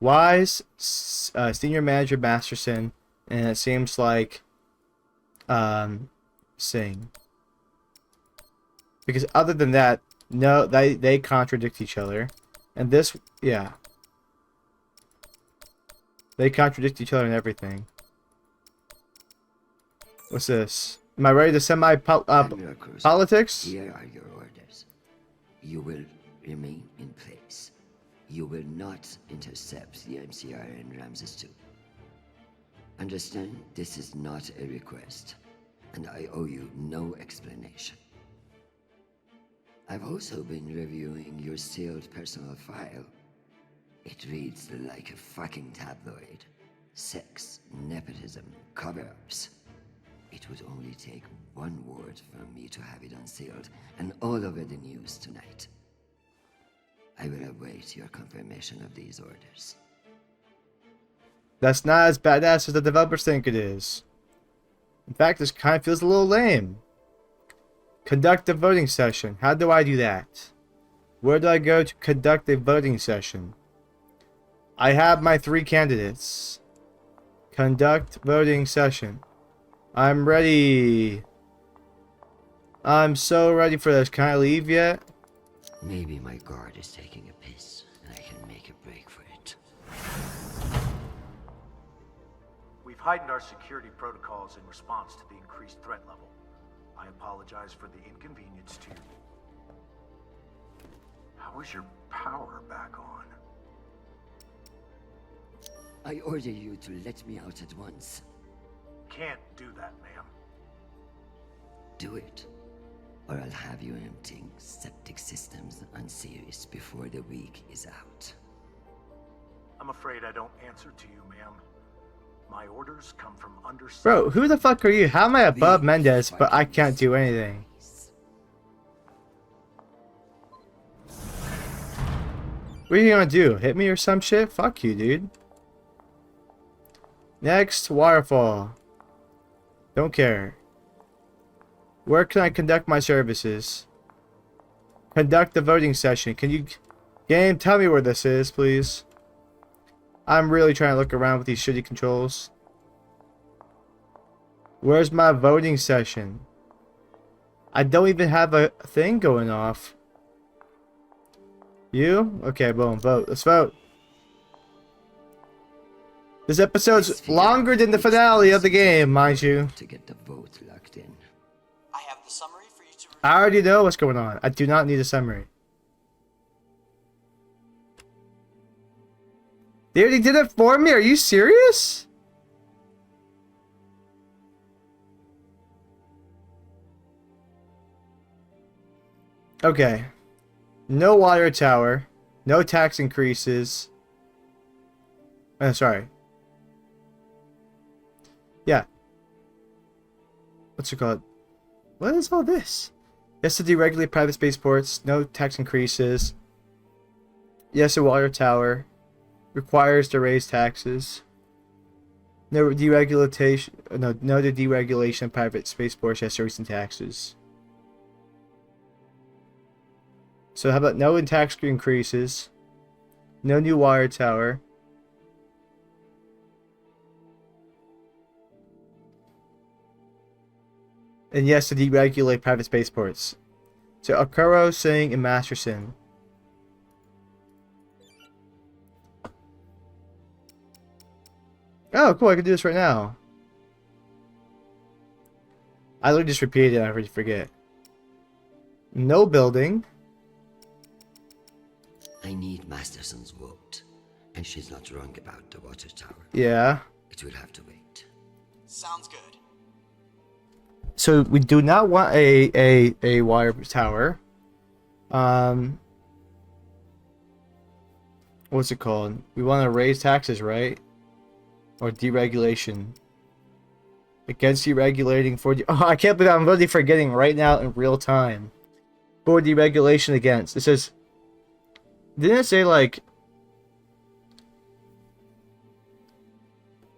[SPEAKER 1] Wise, Senior Manager Masterson, and it seems like Singh. Because other than that, No, they contradict each other. And this, yeah. They contradict each other and everything. What's this? Am I ready to
[SPEAKER 4] Admiral Cruz,
[SPEAKER 1] politics?
[SPEAKER 4] here are your orders. You will remain in place. You will not intercept the MCR in Ramses 2. Understand, this is not a request, and I owe you no explanation. I've also been reviewing your sealed personal file. It reads like a fucking tabloid. Sex, nepotism, cover-ups. It would only take one word from me to have it unsealed and all over the news tonight. I will await your confirmation of these orders.
[SPEAKER 1] That's not as badass as the developers think it is. In fact, this kind of feels a little lame. Conduct a voting session. How do I do that? Where do I go to conduct a voting session? I have my 3 candidates. Conduct voting session. I'm ready. I'm so ready for this. Can I leave yet?
[SPEAKER 4] Maybe my guard is taking a piss, and I can make a break for it.
[SPEAKER 10] We've heightened our security protocols in response to the increased threat level. I apologize for the inconvenience to you. How is your power back on?
[SPEAKER 4] I order you to let me out at once.
[SPEAKER 10] Can't do that, ma'am.
[SPEAKER 4] Do it, or I'll have you emptying septic systems on Sirius before the week is out.
[SPEAKER 10] I'm afraid I don't answer to you, ma'am. My orders come from under...
[SPEAKER 1] Bro, who the fuck are you? How am I above Mendez, but I can't do anything? What are you gonna do? Hit me or some shit? Fuck you, dude. Next, waterfall. Don't care. Where can I conduct my services? Conduct the voting session. Can you... Game, tell me where this is, please. I'm really trying to look around with these shitty controls. Where's my voting session? I don't even have a thing going off. You? Okay, boom, vote. Let's vote. This episode's longer than the finale of the game, mind you.
[SPEAKER 4] To get the vote locked in.
[SPEAKER 5] I have the summary for you to review.
[SPEAKER 1] I already know what's going on. I do not need a summary. They already did it for me? Are you serious? Okay. No water tower. No tax increases. Sorry. Yeah. What's it called? What is all this? Yes to deregulate private spaceports. No tax increases. Yes to water tower. Requires to raise taxes. No deregulation. No to deregulation of private spaceports. Yes to raising taxes. So how about no in tax increases? No new water tower. And yes to deregulate private spaceports. So Okuro, Singh, and Masterson. Oh, cool, I can do this right now. I literally just repeated it, I already forget. No building.
[SPEAKER 4] I need Masterson's vote, and she's not wrong about the water tower.
[SPEAKER 1] Yeah.
[SPEAKER 4] It will have to wait.
[SPEAKER 5] Sounds good.
[SPEAKER 1] So we do not want a water tower. What's it called? We want to raise taxes, right? Or deregulation. Against deregulating for... Oh, I can't believe I'm really forgetting right now in real time. For deregulation against. It says... Didn't it say, like...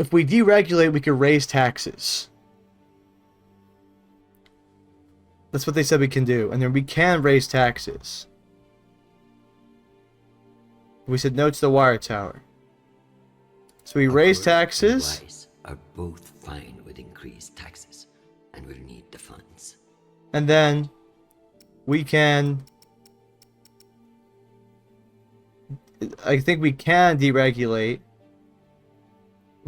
[SPEAKER 1] If we deregulate, we could raise taxes. That's what they said we can do. And then we can raise taxes. We said no to the water tower. So we raise taxes.
[SPEAKER 4] And Wise are both fine with increased taxes, and will need the funds.
[SPEAKER 1] And then we can I think we can deregulate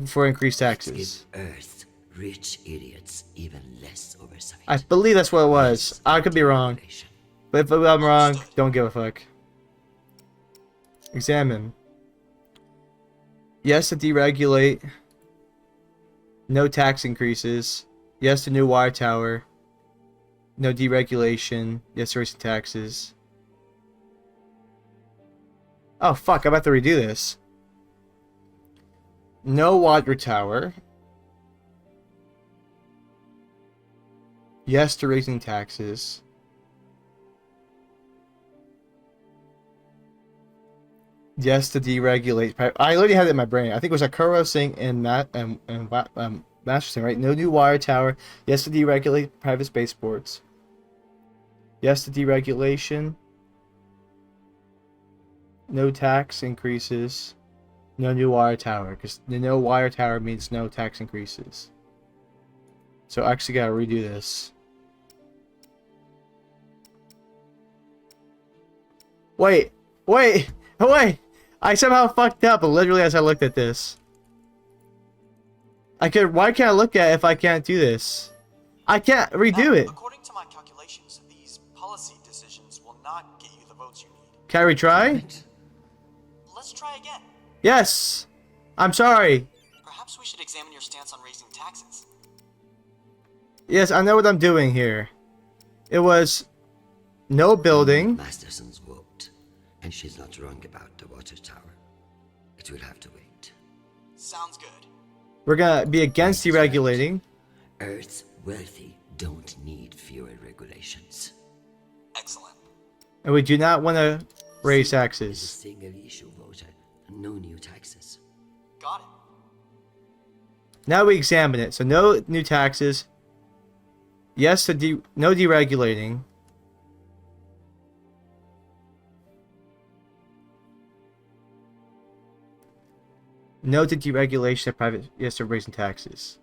[SPEAKER 1] for increased
[SPEAKER 4] Let's
[SPEAKER 1] taxes.
[SPEAKER 4] give Earth rich idiots even less oversight.
[SPEAKER 1] I believe that's what it was.
[SPEAKER 4] Less
[SPEAKER 1] I could be wrong.
[SPEAKER 4] deregulation.
[SPEAKER 1] But if I'm wrong, don't give a fuck. Examine. Yes to deregulate. No tax increases. Yes to new wire tower. No deregulation. Yes to raising taxes. Oh fuck, I'm about to redo this. No water tower. Yes to raising taxes. Yes to deregulate. I literally had it in my brain. I think it was Akuro Singh and Masterson, right? No new wire tower. Yes to deregulate private spaceports. Yes to deregulation. No tax increases. No new wire tower. Because the no wire tower means no tax increases. So I actually gotta redo this. Wait. I somehow fucked up literally as I looked at this. Why can't I look at it if I can't do this? I can't redo it.
[SPEAKER 5] According to my calculations, these policy decisions will not get you the votes you need.
[SPEAKER 1] Can I retry?
[SPEAKER 5] Let's try again.
[SPEAKER 1] Yes. I'm sorry.
[SPEAKER 5] Perhaps we should examine your stance on raising taxes.
[SPEAKER 1] Yes, I know what I'm doing here. It was no building.
[SPEAKER 4] Masterson's vote, and she's not wrong about the water tower. It will have to wait.
[SPEAKER 5] Sounds good.
[SPEAKER 1] We're gonna be against deregulating.
[SPEAKER 4] Earth's wealthy don't need fewer regulations.
[SPEAKER 5] Excellent.
[SPEAKER 1] And we do not want to raise
[SPEAKER 4] Is a
[SPEAKER 1] taxes.
[SPEAKER 4] single issue voter, no new taxes.
[SPEAKER 5] Got it.
[SPEAKER 1] Now we examine it. So no new taxes. Yes to no deregulating. No to deregulation of private. Yes to raising taxes.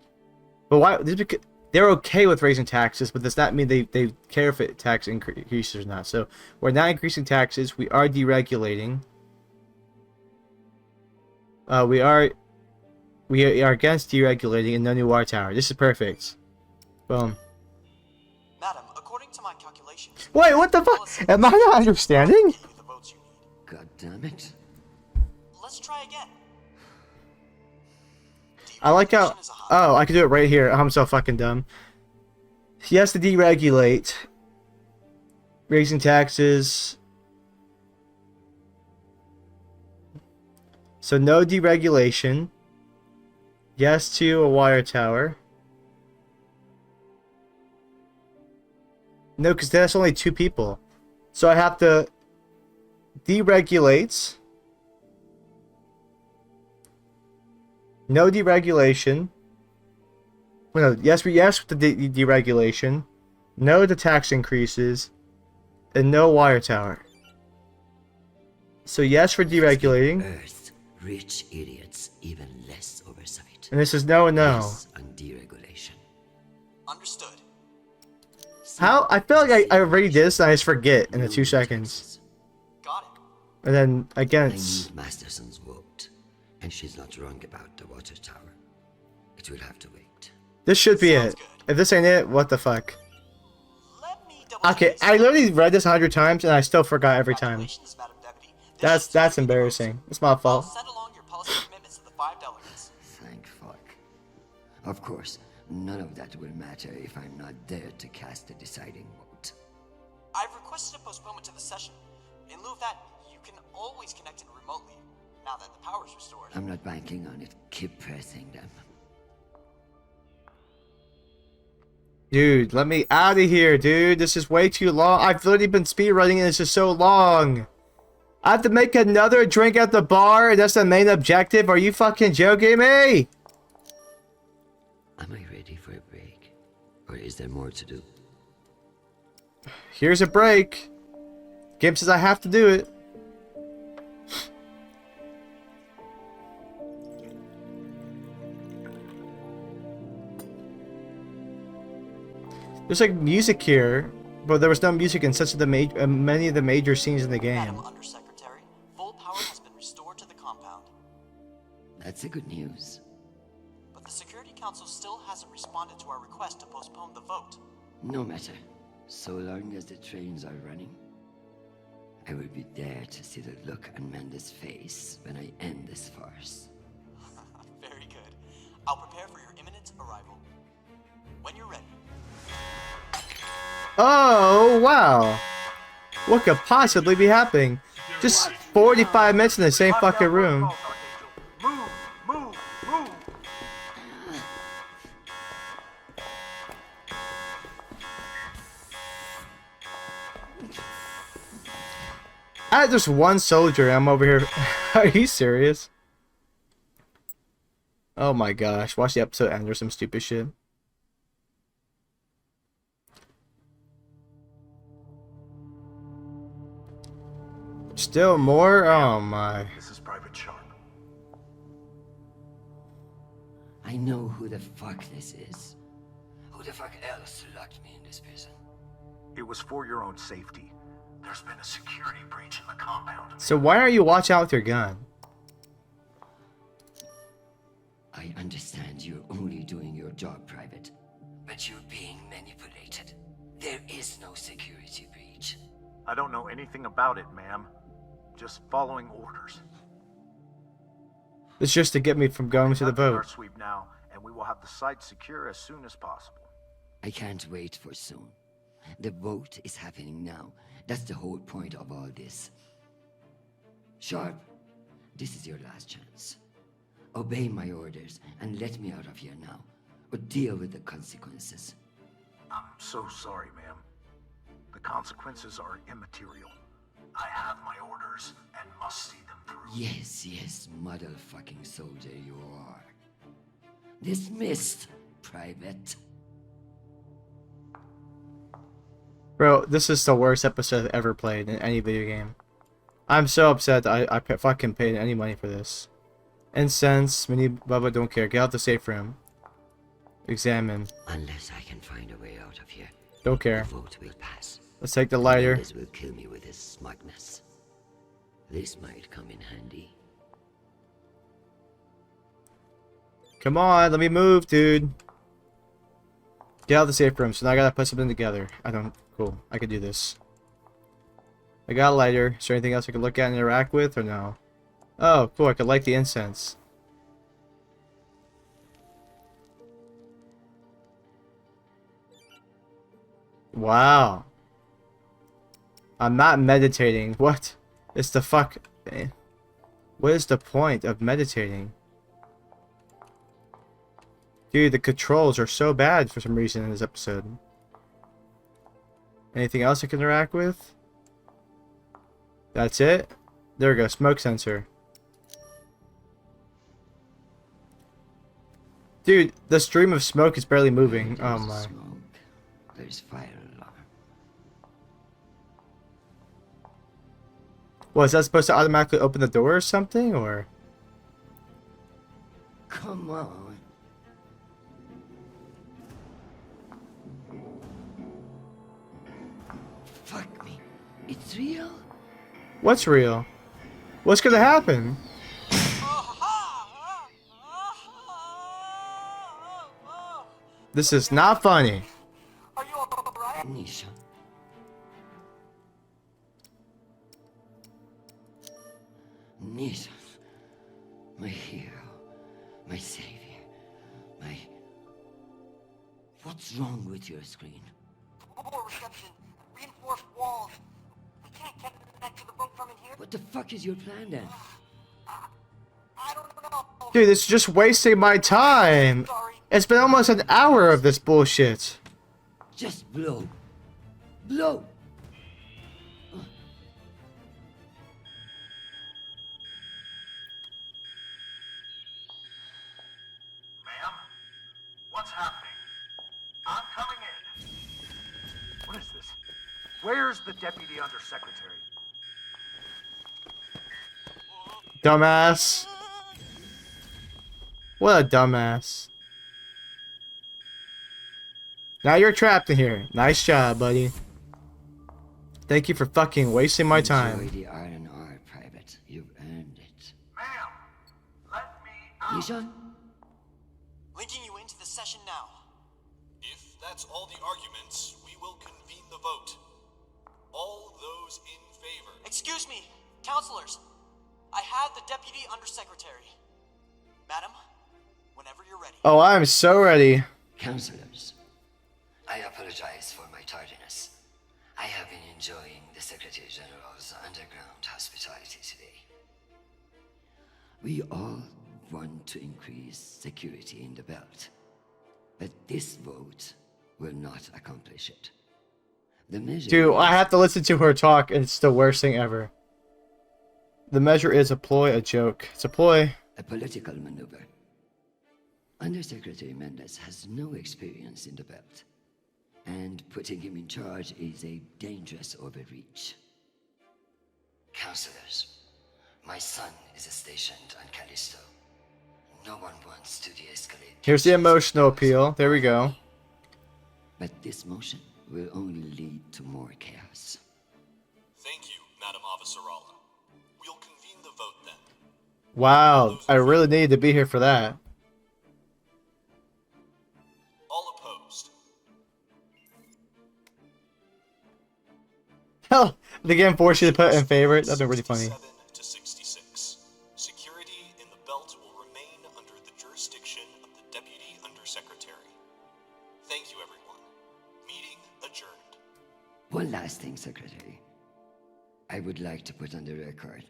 [SPEAKER 1] But why? This because they're okay with raising taxes, but does that mean they care if it tax increases or not? So we're not increasing taxes. We are deregulating. We are against deregulating and no new water tower. This is perfect. Boom.
[SPEAKER 5] Madam, according to my calculations...
[SPEAKER 1] Wait, what the fuck? Am I not understanding?
[SPEAKER 5] Get you the votes you need.
[SPEAKER 4] God damn it.
[SPEAKER 5] Let's try again.
[SPEAKER 1] I like how...
[SPEAKER 5] Deregulation is a hot
[SPEAKER 1] Oh, I can do it right here. I'm so fucking dumb. Yes to deregulate. Raising taxes. So no deregulation. Yes to a wire tower. No, because that's only 2 people. So I have to deregulate. No deregulation. Well, no, yes with the deregulation. No to tax increases. And no wire tower. So yes for deregulating.
[SPEAKER 4] Earth, rich idiots, even less oversight.
[SPEAKER 1] And this is no and no.
[SPEAKER 4] Yes on deregulation.
[SPEAKER 5] Understood.
[SPEAKER 1] How? I feel like I already did this and I just forget in the 2 seconds.
[SPEAKER 5] Got it.
[SPEAKER 1] And then
[SPEAKER 4] I
[SPEAKER 1] against.
[SPEAKER 4] need Masterson's vote, and she's not wrong about the water tower. It will have to wait.
[SPEAKER 1] This should be
[SPEAKER 5] Sounds
[SPEAKER 1] it.
[SPEAKER 5] good.
[SPEAKER 1] If this ain't it, what the fuck?
[SPEAKER 5] Let me double
[SPEAKER 1] Okay,
[SPEAKER 5] check
[SPEAKER 1] I literally read this 100 times and I still forgot every time.
[SPEAKER 5] Congratulations, Madam Deputy. This
[SPEAKER 1] That's
[SPEAKER 5] should
[SPEAKER 1] embarrassing. It's my
[SPEAKER 5] I'll
[SPEAKER 1] fault.
[SPEAKER 5] send along your policy commitments to the 5 delegates.
[SPEAKER 4] Thank fuck. Of course, none of that will matter if I'm not there to cast the deciding vote.
[SPEAKER 5] I've requested a postponement to the session. In lieu of that, you can always connect in remotely, now that the power's restored.
[SPEAKER 4] I'm not banking on it. Keep pressing them.
[SPEAKER 1] Dude, let me out of here, dude. This is way too long. I've literally been speedrunning and this is so long. I have to make another drink at the bar and that's the main objective? Are you fucking joking me?
[SPEAKER 4] Am I ready for a break? Or is there more to do?
[SPEAKER 1] Here's a break. Game says I have to do it. There's like music here, but there was no music in such of the many of the major scenes in the game.
[SPEAKER 5] Madam Undersecretary, full power has been restored.
[SPEAKER 4] That's the good news.
[SPEAKER 5] But the Security Council still hasn't responded to our request to postpone the vote.
[SPEAKER 4] No matter. So long as the trains are running, I will be there to see the look on Amanda's face when I end this farce.
[SPEAKER 5] Very good. I'll prepare for your imminent arrival. When you're ready.
[SPEAKER 1] Oh, wow. What could possibly be happening? Just 45 minutes in the same fucking room.
[SPEAKER 10] Move, move, move.
[SPEAKER 1] I had just one soldier. I'm over here. Are you serious? Oh my gosh. Watch the episode end or some stupid shit. Still more? Oh my.
[SPEAKER 10] This is Private Sharp.
[SPEAKER 4] I know who the fuck this is. Who the fuck else locked me in this prison?
[SPEAKER 10] It was for your own safety. There's been a security breach in the compound.
[SPEAKER 1] So why aren't you watching out with your gun?
[SPEAKER 4] I understand you're only doing your job, Private, but you're being manipulated. There is no security breach.
[SPEAKER 10] I don't know anything about it, ma'am. Just following orders.
[SPEAKER 1] It's just to get me from going to the
[SPEAKER 10] Conducting our
[SPEAKER 1] vote.
[SPEAKER 10] sweep now, and we will have the site secure as soon as possible.
[SPEAKER 4] I can't wait for soon. The vote is happening now. That's the whole point of all this. Sharp, this is your last chance. Obey my orders and let me out of here now, or deal with the consequences.
[SPEAKER 10] I'm so sorry, ma'am. The consequences are immaterial. I have my orders and must see them through.
[SPEAKER 4] Yes, motherfucking soldier you are. Dismissed, Private.
[SPEAKER 1] Bro, this is the worst episode I've ever played in any video game. I'm so upset that I fucking paid any money for this. Incense, mini Bubba, don't care. Get out the safe room. Examine.
[SPEAKER 4] Unless I can find a way out of here.
[SPEAKER 1] Don't care.
[SPEAKER 4] The vote will pass.
[SPEAKER 1] Let's take the lighter.
[SPEAKER 4] This will kill me with his smugness. This might come in handy.
[SPEAKER 1] Come on, let me move, dude. Get out of the safe room. So now I gotta put something together. Cool. I can do this. I got a lighter. Is there anything else I can look at and interact with, or no? Oh, cool. I could light the incense. Wow. I'm not meditating. What? It's the fuck... What is the point of meditating? Dude, the controls are so bad for some reason in this episode. Anything else I can interact with? That's it? There we go, smoke sensor. Dude, the stream of smoke is barely moving. Oh
[SPEAKER 4] There's
[SPEAKER 1] my.
[SPEAKER 4] smoke. There's fire alarm.
[SPEAKER 1] Well, is that supposed to automatically open the door or something, or?
[SPEAKER 4] Come on. Fuck me. It's real?
[SPEAKER 1] What's real? What's gonna happen? This is not funny.
[SPEAKER 5] Are you alright?
[SPEAKER 4] Nisha. Nisha. My hero. My savior. My... What's wrong with your screen?
[SPEAKER 5] Poor reception. Reinforced walls. We can't get back to the boat from in here.
[SPEAKER 4] What the fuck is your plan then?
[SPEAKER 5] I don't know.
[SPEAKER 1] Dude, it's just wasting my time.
[SPEAKER 5] Sorry.
[SPEAKER 1] It's been almost an hour of this bullshit.
[SPEAKER 4] Just blow. Blow.
[SPEAKER 10] Ma'am? What's happening? I'm coming in. What is this? Where's the Deputy Undersecretary?
[SPEAKER 1] Dumbass. What a dumbass. Now you're trapped in here. Nice job, buddy. Thank you for fucking wasting my
[SPEAKER 4] Enjoy
[SPEAKER 1] time.
[SPEAKER 4] the R&R, Private. You've earned it.
[SPEAKER 10] Ma'am, let me
[SPEAKER 4] Nishan?
[SPEAKER 5] Linking you into the session now.
[SPEAKER 8] If that's all the arguments, we will convene the vote. All those in favor.
[SPEAKER 5] Excuse me, counselors. I have the Deputy Undersecretary. Madam, whenever you're ready.
[SPEAKER 1] Oh, I'm so ready.
[SPEAKER 4] Counselors, I apologize for my tardiness. I have been enjoying the Secretary General's underground hospitality today. We all want to increase security in the belt, but this vote will not accomplish it. The measure
[SPEAKER 1] Dude, I have to listen to her talk, and it's the worst thing ever. The measure is a ploy, a joke. It's a ploy.
[SPEAKER 4] a political maneuver. Undersecretary Mendez has no experience in the belt, and putting him in charge is a dangerous overreach. Counselors, my son is stationed on Callisto. No one wants to de-escalate.
[SPEAKER 1] Here's the emotional appeal. There we go.
[SPEAKER 4] But this motion will only lead to more chaos.
[SPEAKER 8] Thank you, Madam Avasarala. We'll convene the vote then.
[SPEAKER 1] Wow, I really needed to be here for that.
[SPEAKER 8] All opposed.
[SPEAKER 1] Hell, the game forced you to put it in favorite. That'd been really funny.
[SPEAKER 8] 67 to 66. Security in the belt will remain under the jurisdiction of the Deputy Undersecretary. Thank you, everyone. Meeting adjourned.
[SPEAKER 4] One last thing, Secretary. I would like to put on the record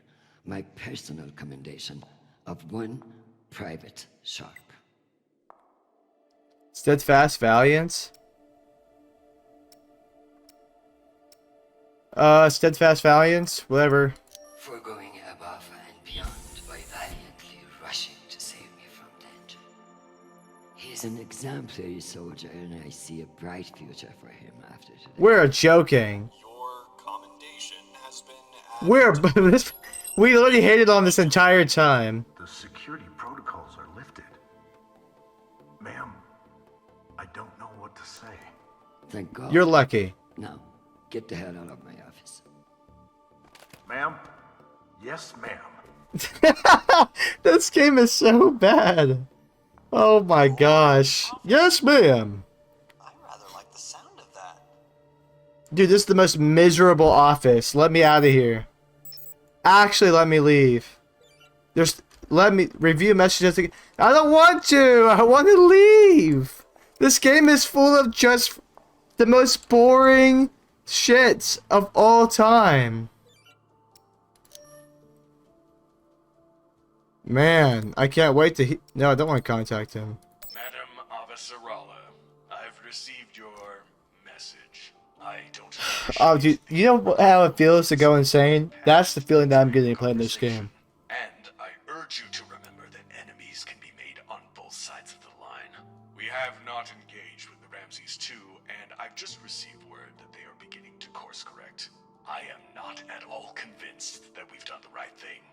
[SPEAKER 4] my personal commendation of one Private Sharp.
[SPEAKER 1] Steadfast Valiance? Steadfast Valiance? Whatever.
[SPEAKER 4] For going above and beyond by valiantly rushing to save me from danger. He's an exemplary soldier, and I see a bright future for him after today.
[SPEAKER 1] We're joking.
[SPEAKER 8] Your commendation has been
[SPEAKER 1] We literally hated on this entire time.
[SPEAKER 10] The security protocols are lifted. Ma'am, I don't know what to say.
[SPEAKER 4] Thank God.
[SPEAKER 1] You're lucky.
[SPEAKER 4] Now, get the hell out of my office.
[SPEAKER 10] Ma'am? Yes, ma'am.
[SPEAKER 1] This game is so bad. Oh my gosh. Yes, ma'am.
[SPEAKER 5] I rather like the sound of that.
[SPEAKER 1] Dude, this is the most miserable office. Let me out of here. Actually, let me leave. Let me review messages again. I don't want to. I want to leave. This game is full of just the most boring shit of all time. Man, I can't wait to. No, I don't want to contact him.
[SPEAKER 6] Madam Avasarala, I've received your message. I don't.
[SPEAKER 1] Oh, dude, you know how it feels to go insane? That's the feeling that I'm getting playing this game.
[SPEAKER 6] And I urge you to remember that enemies can be made on both sides of the line. We have not engaged with the Ramses 2, and I've just received word that they are beginning to course correct. I am not at all convinced that we've done the right thing.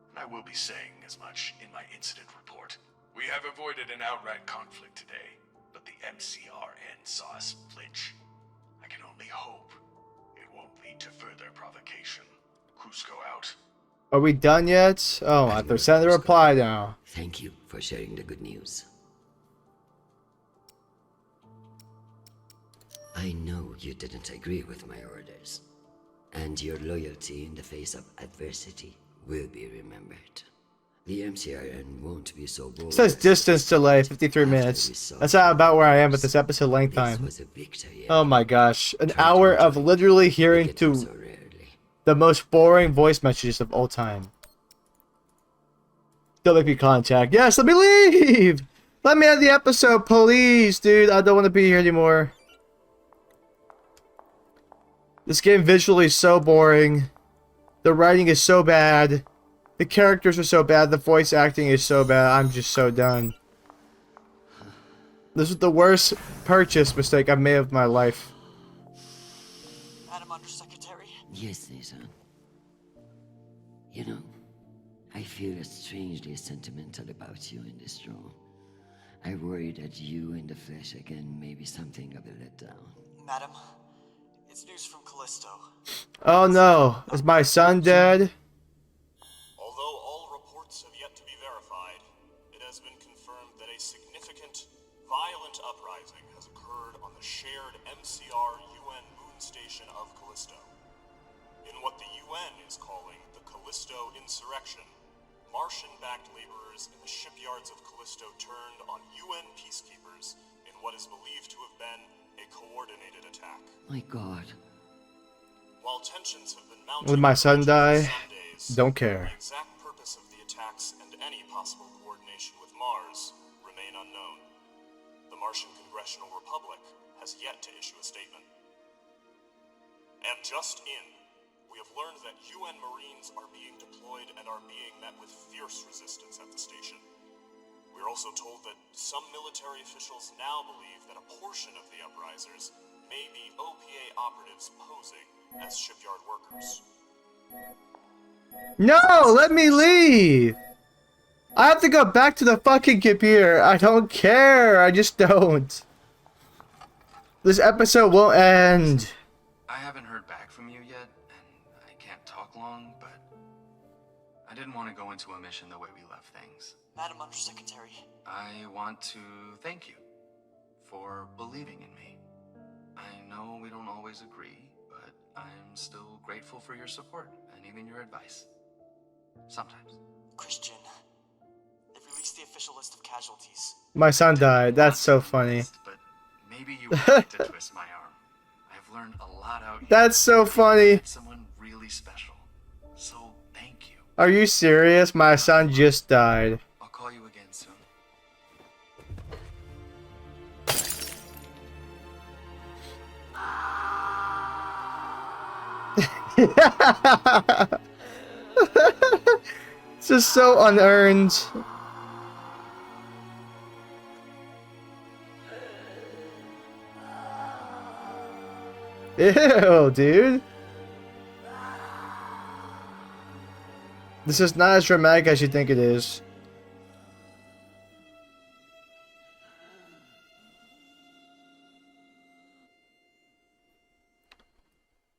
[SPEAKER 6] And I will be saying as much in my incident report. We have avoided an outright conflict today, but the MCRN saw us flinch. I can only hope it won't lead to further provocation. Cusco out.
[SPEAKER 1] Are we done yet? Oh, I have to send a reply now.
[SPEAKER 4] Thank you for sharing the good news. I know you didn't agree with my orders, and your loyalty in the face of adversity will be remembered. The MCRN won't be so bold.
[SPEAKER 1] It says distance delay, 53 minutes. That's about where I am with this episode length time. Oh my gosh. An hour of literally hearing to the most boring voice messages of all time. Don't make me contact. Yes, let me leave! Let me end the episode, please, dude. I don't want to be here anymore. This game visually is so boring. The writing is so bad. The characters are so bad. The voice acting is so bad. I'm just so done. This is the worst purchase mistake I've made of my life.
[SPEAKER 5] Madam Undersecretary?
[SPEAKER 4] Yes, Nathan. You know, I feel strangely sentimental about you in this role. I worry that you in the flesh again may be something of a letdown.
[SPEAKER 5] Madam, it's news from Callisto.
[SPEAKER 1] Oh no, is my son dead?
[SPEAKER 8] Although all reports have yet to be verified, it significant, violent uprising has occurred on the shared MCR UN moon station of Callisto. In what the UN is calling the Callisto Insurrection, Martian-backed laborers in the shipyards of Callisto turned on UN peacekeepers in what is believed to have been a coordinated attack.
[SPEAKER 4] My God.
[SPEAKER 8] While tensions have been mounting,
[SPEAKER 1] Would my son die?
[SPEAKER 8] some days,
[SPEAKER 1] Don't care.
[SPEAKER 8] the exact purpose of the attacks and any possible coordination with Mars remain unknown. The Martian Congressional Republic has yet to issue a statement. And just in, we have learned that UN Marines are being deployed and are being met with fierce resistance at the station. We're also told that some military officials now believe that a portion of the uprisers may be OPA operatives posing as shipyard workers.
[SPEAKER 1] No, let me leave. I have to go back to the fucking computer. I don't care. I just don't. This episode won't end.
[SPEAKER 7] I haven't heard back from you yet, and I can't talk long, but I didn't want to go into a mission the way we left things.
[SPEAKER 5] Madam Undersecretary,
[SPEAKER 7] I want to thank you for believing in me. I know we don't always agree, but I'm still grateful for your support and even your advice. Sometimes.
[SPEAKER 5] Christian, they've released the official list of casualties.
[SPEAKER 1] My son died. That's so funny.
[SPEAKER 7] But maybe you would like to twist my arm. I've learned a lot out here.
[SPEAKER 1] That's so funny.
[SPEAKER 7] Someone really special. So thank you.
[SPEAKER 1] Are you serious? My son just died.
[SPEAKER 7] I'll call you again soon.
[SPEAKER 1] It's just so unearned. Ew, dude. This is not as dramatic as you think it is.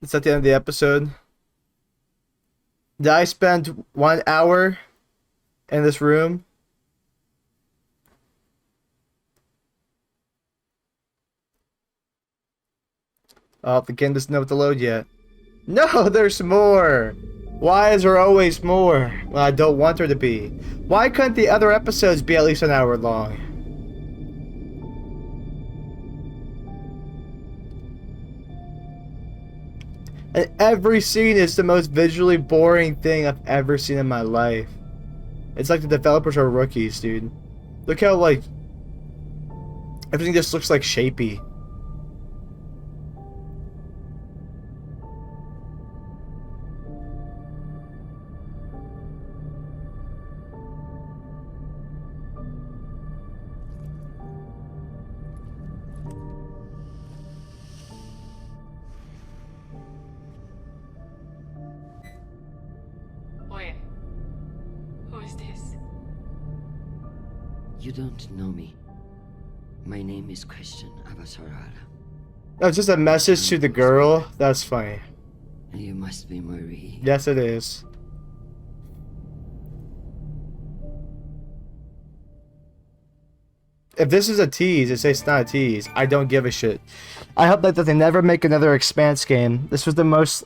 [SPEAKER 1] It's at the end of the episode. Did I spend 1 hour in this room? Oh, the game doesn't know what to load yet. No, there's more! Why is there always more? Well, I don't want there to be. Why couldn't the other episodes be at least an hour long? And every scene is the most visually boring thing I've ever seen in my life. It's like the developers are rookies, dude. Look how, like, everything just looks like shapy.
[SPEAKER 9] Oye, who is this?
[SPEAKER 4] You don't know me. My name is Christian Abasarala.
[SPEAKER 1] Oh, it's just a message to the girl? That's funny.
[SPEAKER 4] And you must be Marie.
[SPEAKER 1] Yes, it is. If this is a tease, it says it's not a tease. I don't give a shit. I hope that they never make another Expanse game. This was the most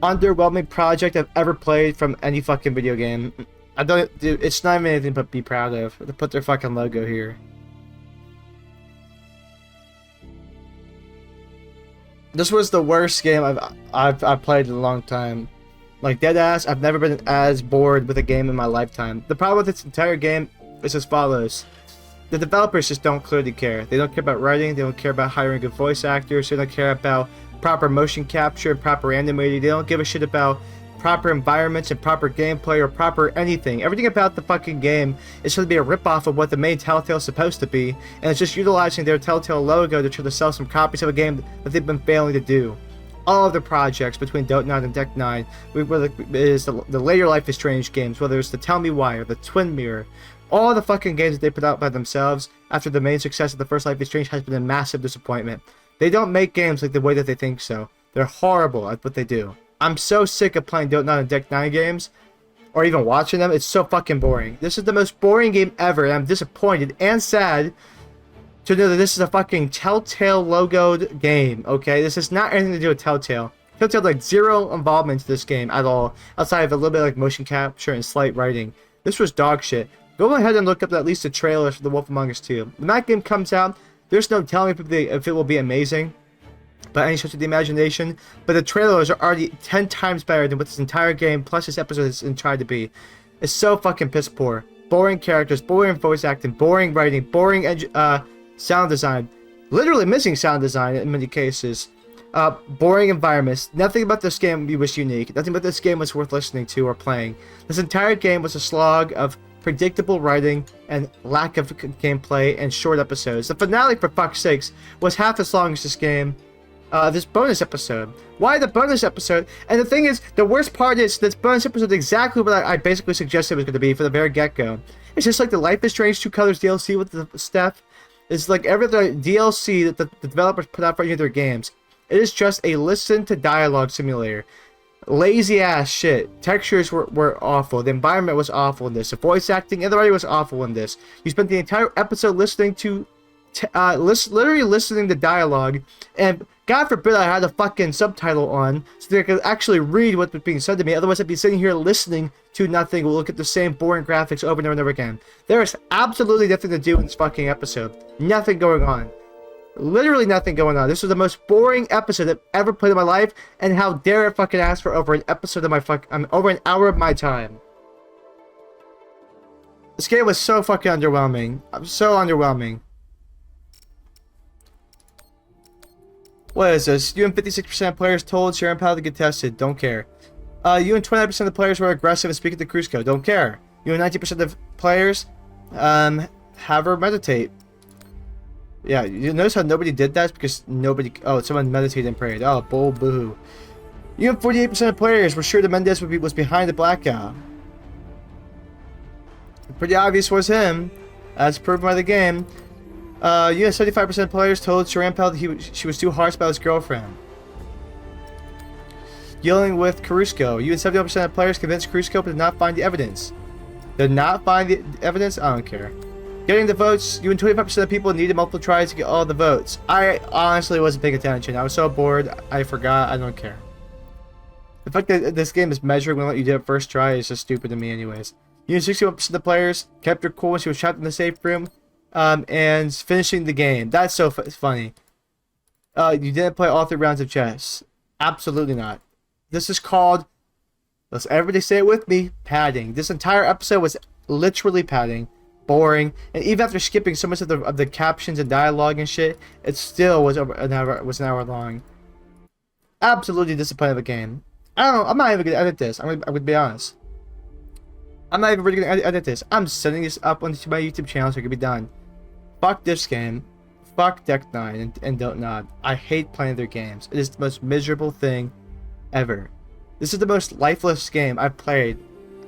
[SPEAKER 1] underwhelming project I've ever played from any fucking video game. I don't, dude, it's not even anything but be proud of. To put their fucking logo here. This was the worst game I've played in a long time. Like, deadass, I've never been as bored with a game in my lifetime. The problem with this entire game is as follows. The developers just don't clearly care. They don't care about writing, they don't care about hiring good voice actors, they don't care about proper motion capture, proper animating, they don't give a shit about proper environments and proper gameplay or proper anything. Everything about the fucking game is supposed to be a ripoff of what the main Telltale is supposed to be, and it's just utilizing their Telltale logo to try to sell some copies of a game that they've been failing to do. All of the projects between Dota 9 and Deck 9, whether it is the later Life is Strange games, whether it's the Tell Me Why or the Twin Mirror, all the fucking games that they put out by themselves after the main success of the first Life is Strange has been a massive disappointment. They don't make games like the way that they think so. They're horrible at what they do. I'm so sick of playing Dota 9 and Deck 9 games. or even watching them, it's so fucking boring. This is the most boring game ever, and I'm disappointed and sad to know that this is a fucking Telltale logoed game, okay? This has not anything to do with Telltale. Telltale had like zero involvement in this game at all, outside of a little bit like motion capture and slight writing. This was dog shit. Go ahead and look up at least the trailer for The Wolf Among Us 2. When that game comes out, there's no telling if it will be amazing by any stretch of the imagination, but the trailers are already 10 times better than what this entire game plus this episode is tried to be. It's so fucking piss poor. Boring characters, boring voice acting, boring writing, boring sound design. Literally missing sound design in many cases. Boring environments. Nothing about this game was unique. Nothing about this game was worth listening to or playing. This entire game was a slog of predictable writing and lack of gameplay and short episodes. The finale, for fuck's sakes, was half as long as this game. This bonus episode. Why the bonus episode? And the thing is, the worst part is this bonus episode is exactly what I basically suggested it was going to be from the very get-go. It's just like the Life is Strange 2 Colors DLC with the stuff. It's like every other DLC that the developers put out for any of their games. It is just a listen to dialogue simulator. Lazy ass shit. Textures were awful. The environment was awful in this. The voice acting and the writing was awful in this. You spent the entire episode listening to literally listening to dialogue, and God forbid I had a fucking subtitle on so that I could actually read what was being said to me. Otherwise, I'd be sitting here listening to nothing. We'll look at the same boring graphics over and over and over again. There is absolutely nothing to do in this fucking episode. Nothing going on. Literally nothing going on. This was the most boring episode I've ever played in my life, and how dare I fucking ask for over an episode of my over an hour of my time. This game was so fucking underwhelming. I'm so underwhelming. What is this? You and 56% of players told Sharon Powell to get tested. Don't care. You and 29% of the players were aggressive and speaking to Crusoe. Don't care. You and 90% of players have her meditate. Yeah, you notice how nobody did that? It's because nobody... Oh, someone meditated and prayed. Oh, bull boo. You and 48% of players were sure that Mendez was behind the blackout. Pretty obvious was him, as proven by the game. You and 75% of players told Sharon Powell that she was too harsh about his girlfriend. Dealing with Crusoe. You and 71% of players convinced Crusoe but did not find the evidence. Did not find the evidence? I don't care. Getting the votes. You and 25% of people needed multiple tries to get all the votes. I honestly wasn't paying attention. I was so bored. I forgot. I don't care. The fact that this game is measuring when you did it first try is just stupid to me anyways. You and 61% of the players kept her cool when she was trapped in the safe room. And finishing the game. That's so funny. You didn't play all 3 rounds of chess. Absolutely not. This is called, let's everybody say it with me, padding. This entire episode was literally padding, boring, and even after skipping so much of the captions and dialogue and shit, it still was over an hour long. Absolutely disappointed of a game. I don't know. I'm not even gonna edit this. I'm gonna be honest. I'm not even really gonna edit this. I'm setting this up onto my YouTube channel so it can be done. Fuck this game. Fuck Deck 9 and Don't Nod. I hate playing their games. It is the most miserable thing ever. This is the most lifeless game I've played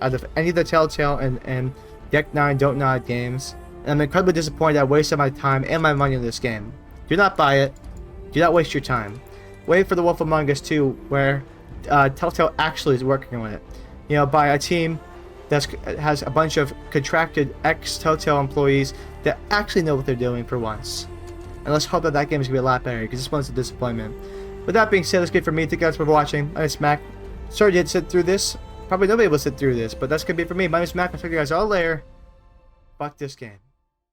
[SPEAKER 1] out of any of the Telltale and Deck 9 Don't Nod games. And I'm incredibly disappointed I wasted my time and my money on this game. Do not buy it. Do not waste your time. Wait for The Wolf Among Us 2, where Telltale actually is working on it. You know, by a team that has a bunch of contracted ex-Telltale employees that actually know what they're doing for once. And let's hope that that game is going to be a lot better, because this one's a disappointment. With that being said, that's good for me. Thank you guys for watching. My name's Mac. Sorry you had to sit through this. Probably nobody will sit through this, but that's going to be it for me. My name's Mac. I'll talk to you guys all later. Fuck this game.